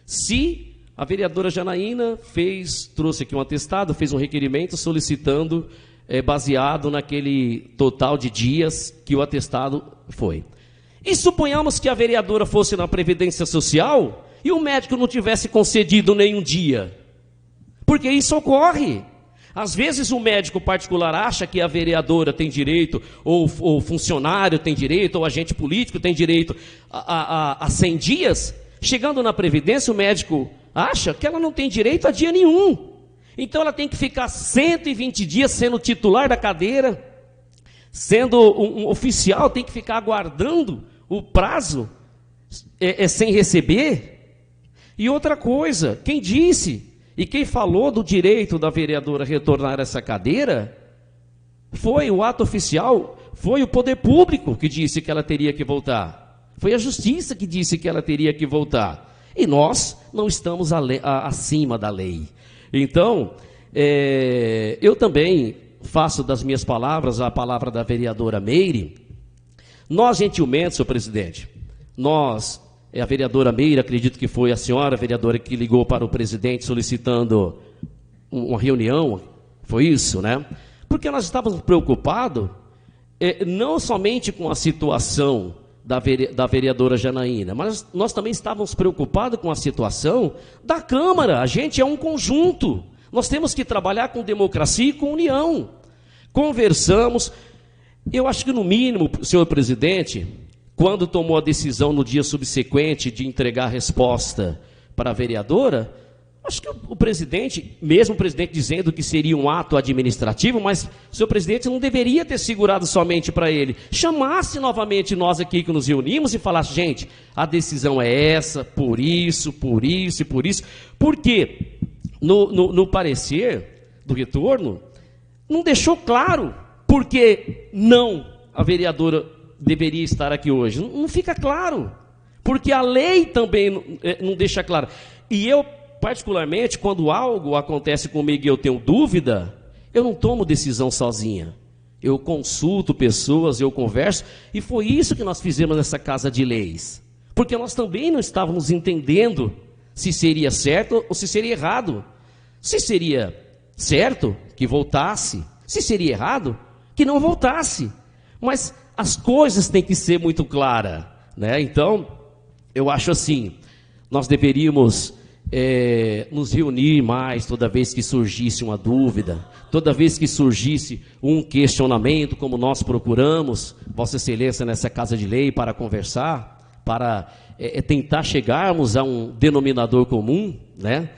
se a vereadora Janaína trouxe aqui um atestado, fez um requerimento solicitando, baseado naquele total de dias que o atestado foi. E suponhamos que a vereadora fosse na Previdência Social e o médico não tivesse concedido nenhum dia. Porque isso ocorre. Às vezes o médico particular acha que a vereadora tem direito, ou o funcionário tem direito, ou o agente político tem direito a 100 dias. Chegando na Previdência, o médico acha que ela não tem direito a dia nenhum. Então ela tem que ficar 120 dias sendo titular da cadeira, sendo um oficial, tem que ficar aguardando o prazo sem receber. E outra coisa, quem disse e quem falou do direito da vereadora retornar a essa cadeira foi o ato oficial, foi o poder público que disse que ela teria que voltar. Foi a justiça que disse que ela teria que voltar. E nós não estamos acima da lei. Então, eu também faço das minhas palavras a palavra da vereadora Meire. Nós, gentilmente, senhor presidente, a vereadora Meire, acredito que foi a senhora, a vereadora, que ligou para o presidente solicitando uma reunião, foi isso, né? Porque nós estávamos preocupados, não somente com a situação da vereadora Janaína, mas nós também estávamos preocupados com a situação da Câmara. A gente é um conjunto, nós temos que trabalhar com democracia e com união. Conversamos, eu acho que no mínimo, senhor presidente, quando tomou a decisão no dia subsequente de entregar a resposta para a vereadora, acho que o presidente, mesmo o presidente dizendo que seria um ato administrativo, mas o senhor presidente não deveria ter segurado somente para ele. Chamasse novamente nós aqui que nos reunimos e falasse, gente, a decisão é essa, por isso e por isso. Porque no parecer do retorno, não deixou claro porque não a vereadora deveria estar aqui hoje. Não fica claro, porque a lei também não deixa claro. E eu, particularmente, quando algo acontece comigo e eu tenho dúvida, eu não tomo decisão sozinha. Eu consulto pessoas, eu converso, e foi isso que nós fizemos nessa Casa de Leis. Porque nós também não estávamos entendendo se seria certo ou se seria errado. Se seria certo, que voltasse. Se seria errado, que não voltasse. Mas as coisas têm que ser muito claras, né? Então, eu acho assim, nós deveríamos nos reunir mais toda vez que surgisse uma dúvida, toda vez que surgisse um questionamento, como nós procuramos, Vossa Excelência, nessa Casa de Lei, para conversar, para tentar chegarmos a um denominador comum, né?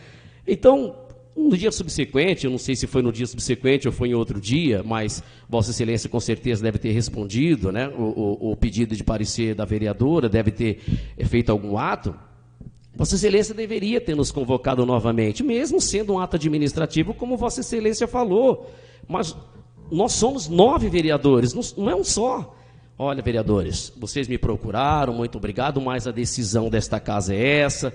Então, no dia subsequente, eu não sei se foi no dia subsequente ou foi em outro dia, mas Vossa Excelência com certeza deve ter respondido, né, o pedido de parecer da vereadora, deve ter feito algum ato. Vossa Excelência deveria ter nos convocado novamente, mesmo sendo um ato administrativo, como Vossa Excelência falou. Mas nós somos 9 vereadores, não é um só. Olha, vereadores, vocês me procuraram, muito obrigado, mas a decisão desta casa é essa,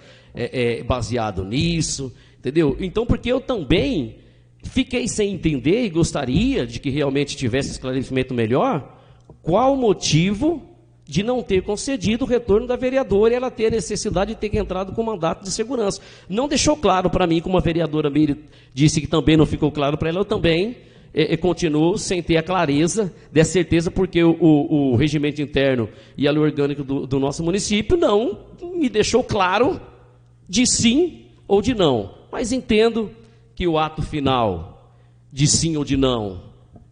baseado nisso, entendeu? Então, porque eu também fiquei sem entender e gostaria de que realmente tivesse esclarecimento melhor, qual o motivo de não ter concedido o retorno da vereadora e ela ter a necessidade de ter entrado com mandato de segurança. Não deixou claro para mim, como a vereadora Miri disse que também não ficou claro para ela, eu também continuo sem ter a clareza, dessa certeza, porque o regimento interno e a lei orgânica do nosso município não me deixou claro de sim ou de não. Mas entendo que o ato final de sim ou de não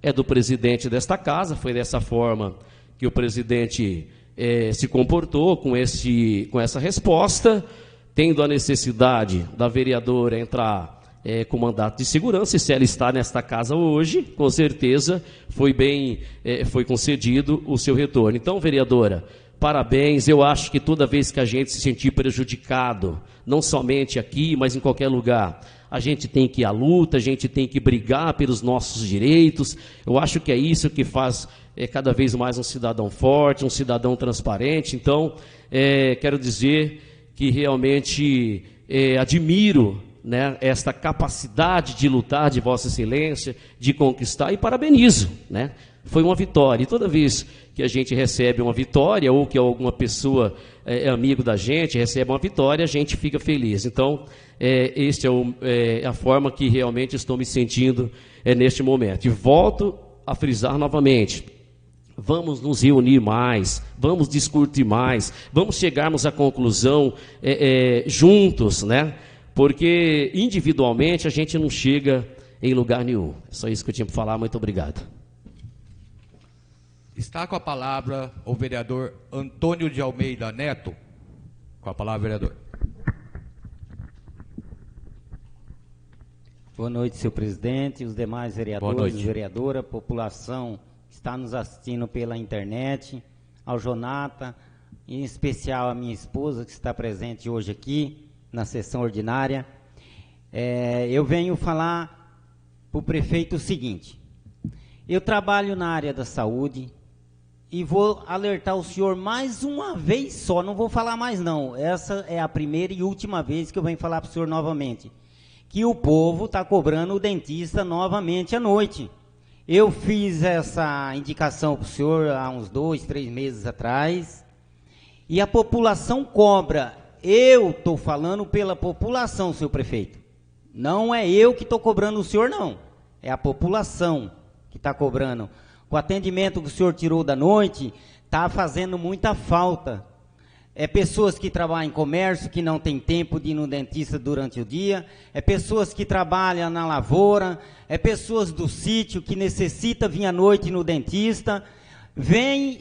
é do presidente desta casa, foi dessa forma que o presidente se comportou com essa resposta, tendo a necessidade da vereadora entrar com mandato de segurança, e se ela está nesta casa hoje, com certeza foi concedido o seu retorno. Então, vereadora, parabéns. Eu acho que toda vez que a gente se sentir prejudicado, não somente aqui, mas em qualquer lugar, a gente tem que ir à luta, a gente tem que brigar pelos nossos direitos. Eu acho que é isso que faz cada vez mais um cidadão forte, um cidadão transparente. Então, quero dizer que realmente admiro, né, esta capacidade de lutar de Vossa Excelência, de conquistar, e parabenizo, né? Foi uma vitória, e toda vez que a gente recebe uma vitória, ou que alguma pessoa é amigo da gente, recebe uma vitória, a gente fica feliz. Então, esta é a forma que realmente estou me sentindo neste momento. E volto a frisar novamente, vamos nos reunir mais, vamos discutir mais, vamos chegarmos à conclusão juntos, né? Porque individualmente a gente não chega em lugar nenhum. É só isso que eu tinha para falar. Muito obrigado. Está com a palavra o vereador Antônio de Almeida Neto. Com a palavra, vereador. Boa noite, senhor presidente, os demais vereadores e vereadora, população que está nos assistindo pela internet, ao Jonata, em especial a minha esposa que está presente hoje aqui na sessão ordinária. Eu venho falar para o prefeito o seguinte: eu trabalho na área da saúde e vou alertar o senhor mais uma vez só, não vou falar mais não, essa é a primeira e última vez que eu venho falar para o senhor novamente, que o povo está cobrando o dentista novamente à noite. Eu fiz essa indicação para o senhor há uns 2, 3 meses atrás, e a população cobra. Eu estou falando pela população, senhor prefeito. Não é eu que estou cobrando o senhor, não. É a população que está cobrando. O atendimento que o senhor tirou da noite está fazendo muita falta. Pessoas que trabalham em comércio, que não tem tempo de ir no dentista durante o dia. Pessoas que trabalham na lavoura. Pessoas do sítio que necessitam vir à noite no dentista.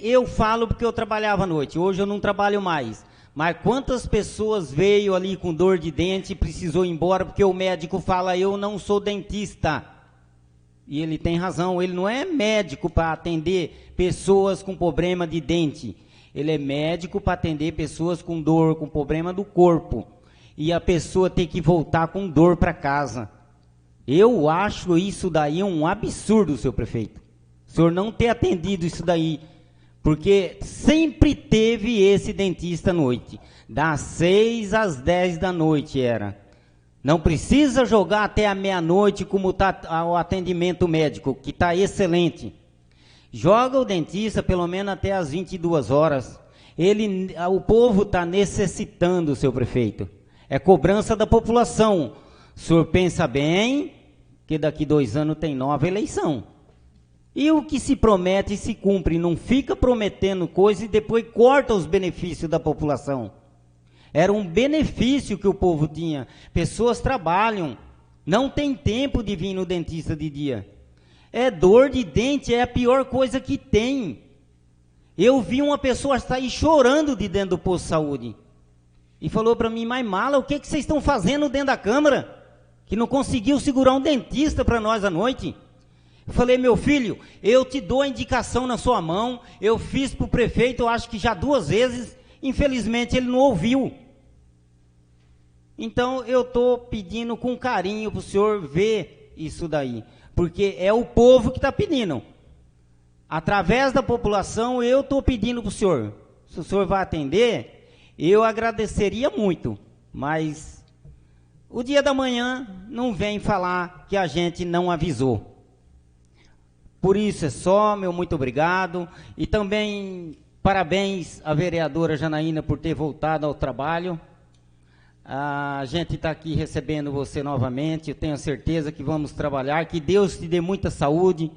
Eu falo porque eu trabalhava à noite. Hoje eu não trabalho mais. Mas quantas pessoas veio ali com dor de dente e precisou ir embora porque o médico fala, eu não sou dentista. E ele tem razão, ele não é médico para atender pessoas com problema de dente. Ele é médico para atender pessoas com dor, com problema do corpo. E a pessoa tem que voltar com dor para casa. Eu acho isso daí um absurdo, senhor prefeito. O senhor não ter atendido isso daí. Porque sempre teve esse dentista à noite, das 6 às 10 da noite era. Não precisa jogar até a meia-noite como está o atendimento médico, que está excelente. Joga o dentista pelo menos até às 22 horas. O povo está necessitando, seu prefeito. É cobrança da população. O senhor pensa bem que daqui 2 anos tem nova eleição. E o que se promete se cumpre, não fica prometendo coisa e depois corta os benefícios da população. Era um benefício que o povo tinha. Pessoas trabalham, não tem tempo de vir no dentista de dia. Dor de dente é a pior coisa que tem. Eu vi uma pessoa sair chorando de dentro do posto de saúde. E falou para mim, mas mala, o que vocês estão fazendo dentro da Câmara? Que não conseguiu segurar um dentista para nós à noite. Eu falei, meu filho, eu te dou a indicação na sua mão, eu fiz para o prefeito, eu acho que já 2 vezes, infelizmente ele não ouviu. Então eu estou pedindo com carinho para o senhor ver isso daí, porque é o povo que está pedindo. Através da população eu estou pedindo para o senhor. Se o senhor vai atender, eu agradeceria muito, mas o dia da manhã não vem falar que a gente não avisou. Por isso é só, meu muito obrigado. E também parabéns à vereadora Janaína por ter voltado ao trabalho. A gente está aqui recebendo você novamente. Eu tenho certeza que vamos trabalhar. Que Deus te dê muita saúde.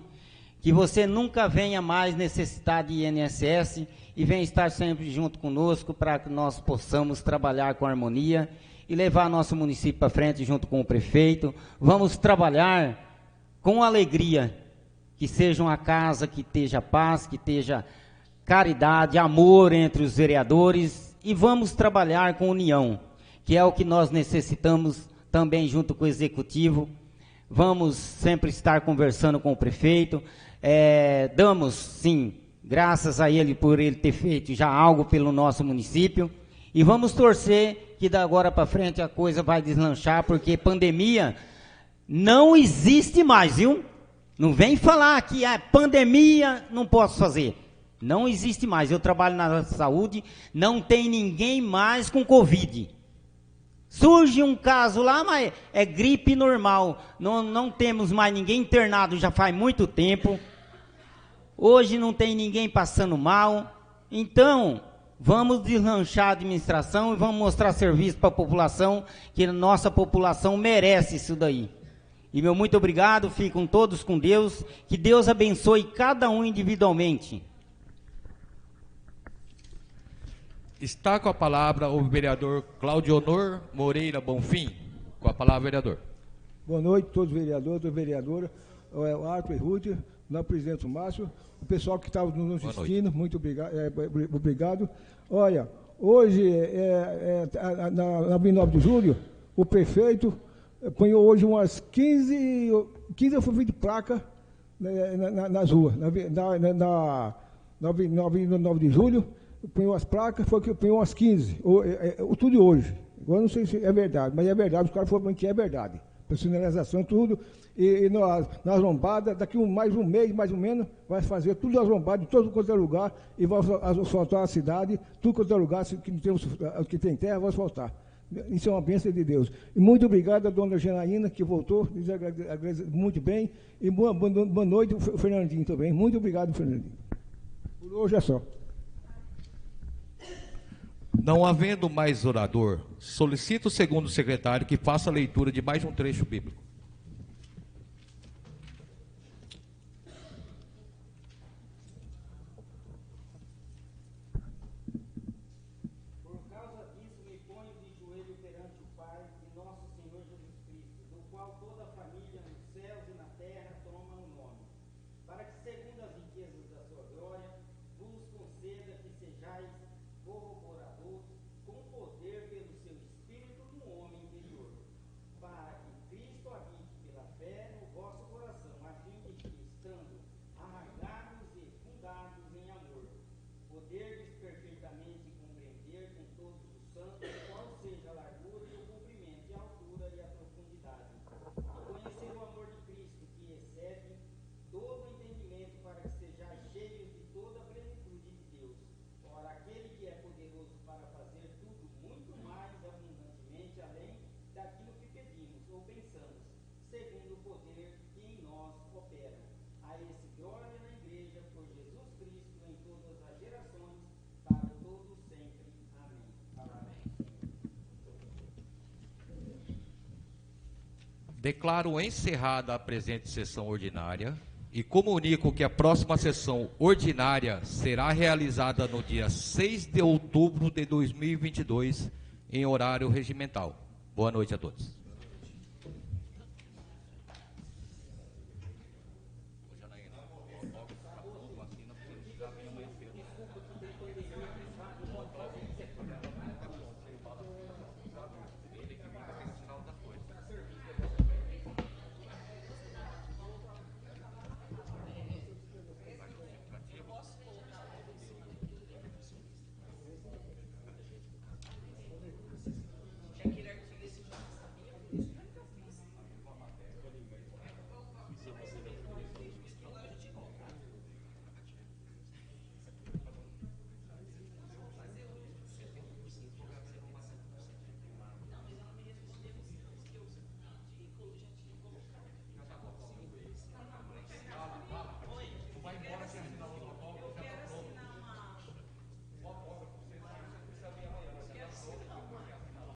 Que você nunca venha mais necessitar de INSS e venha estar sempre junto conosco para que nós possamos trabalhar com harmonia e levar nosso município para frente junto com o prefeito. Vamos trabalhar com alegria. Que seja uma casa que esteja paz, que esteja caridade, amor entre os vereadores, e vamos trabalhar com união, que é o que nós necessitamos também junto com o executivo. Vamos sempre estar conversando com o prefeito, damos sim, graças a ele por ele ter feito já algo pelo nosso município, e vamos torcer que da agora para frente a coisa vai deslanchar, porque pandemia não existe mais, viu? Não vem falar que a pandemia não posso fazer. Não existe mais. Eu trabalho na saúde, não tem ninguém mais com Covid. Surge um caso lá, mas é gripe normal. Não temos mais ninguém internado já faz muito tempo. Hoje não tem ninguém passando mal. Então, vamos deslanchar a administração e vamos mostrar serviço para a população, que a nossa população merece isso daí. E meu muito obrigado, fiquem todos com Deus, que Deus abençoe cada um individualmente. Está com a palavra o vereador Claudionor Moreira Bonfim. Com a palavra, vereador. Boa noite a todos os vereadores, todas as vereadoras, o Arthur e Ruth, o presidente Márcio, o pessoal que estava nos assistindo, muito obrigado. Olha, hoje, na 29 de julho, o prefeito apanhou hoje umas 15 alfaveiras de placa nas ruas. Na 9 de julho, apanhou as placas, foi que apanhou umas 15. Tudo hoje. Agora não sei se é verdade, mas é verdade, os caras falaram que é verdade. Para sinalização, tudo. E nas lombadas, daqui mais um mês, mais ou menos, vai fazer tudo as lombadas, em todo quanto é lugar, e vai asfaltar a cidade, tudo quanto é lugar, que tem terra, vai asfaltar. Isso é uma bênção de Deus. E muito obrigado a dona Janaína, que voltou, muito bem. E boa noite, o Fernandinho também. Muito obrigado, Fernandinho. Por hoje é só. Não havendo mais orador, solicito o segundo secretário que faça a leitura de mais um trecho bíblico. Declaro encerrada a presente sessão ordinária e comunico que a próxima sessão ordinária será realizada no dia 6 de outubro de 2022, em horário regimental. Boa noite a todos.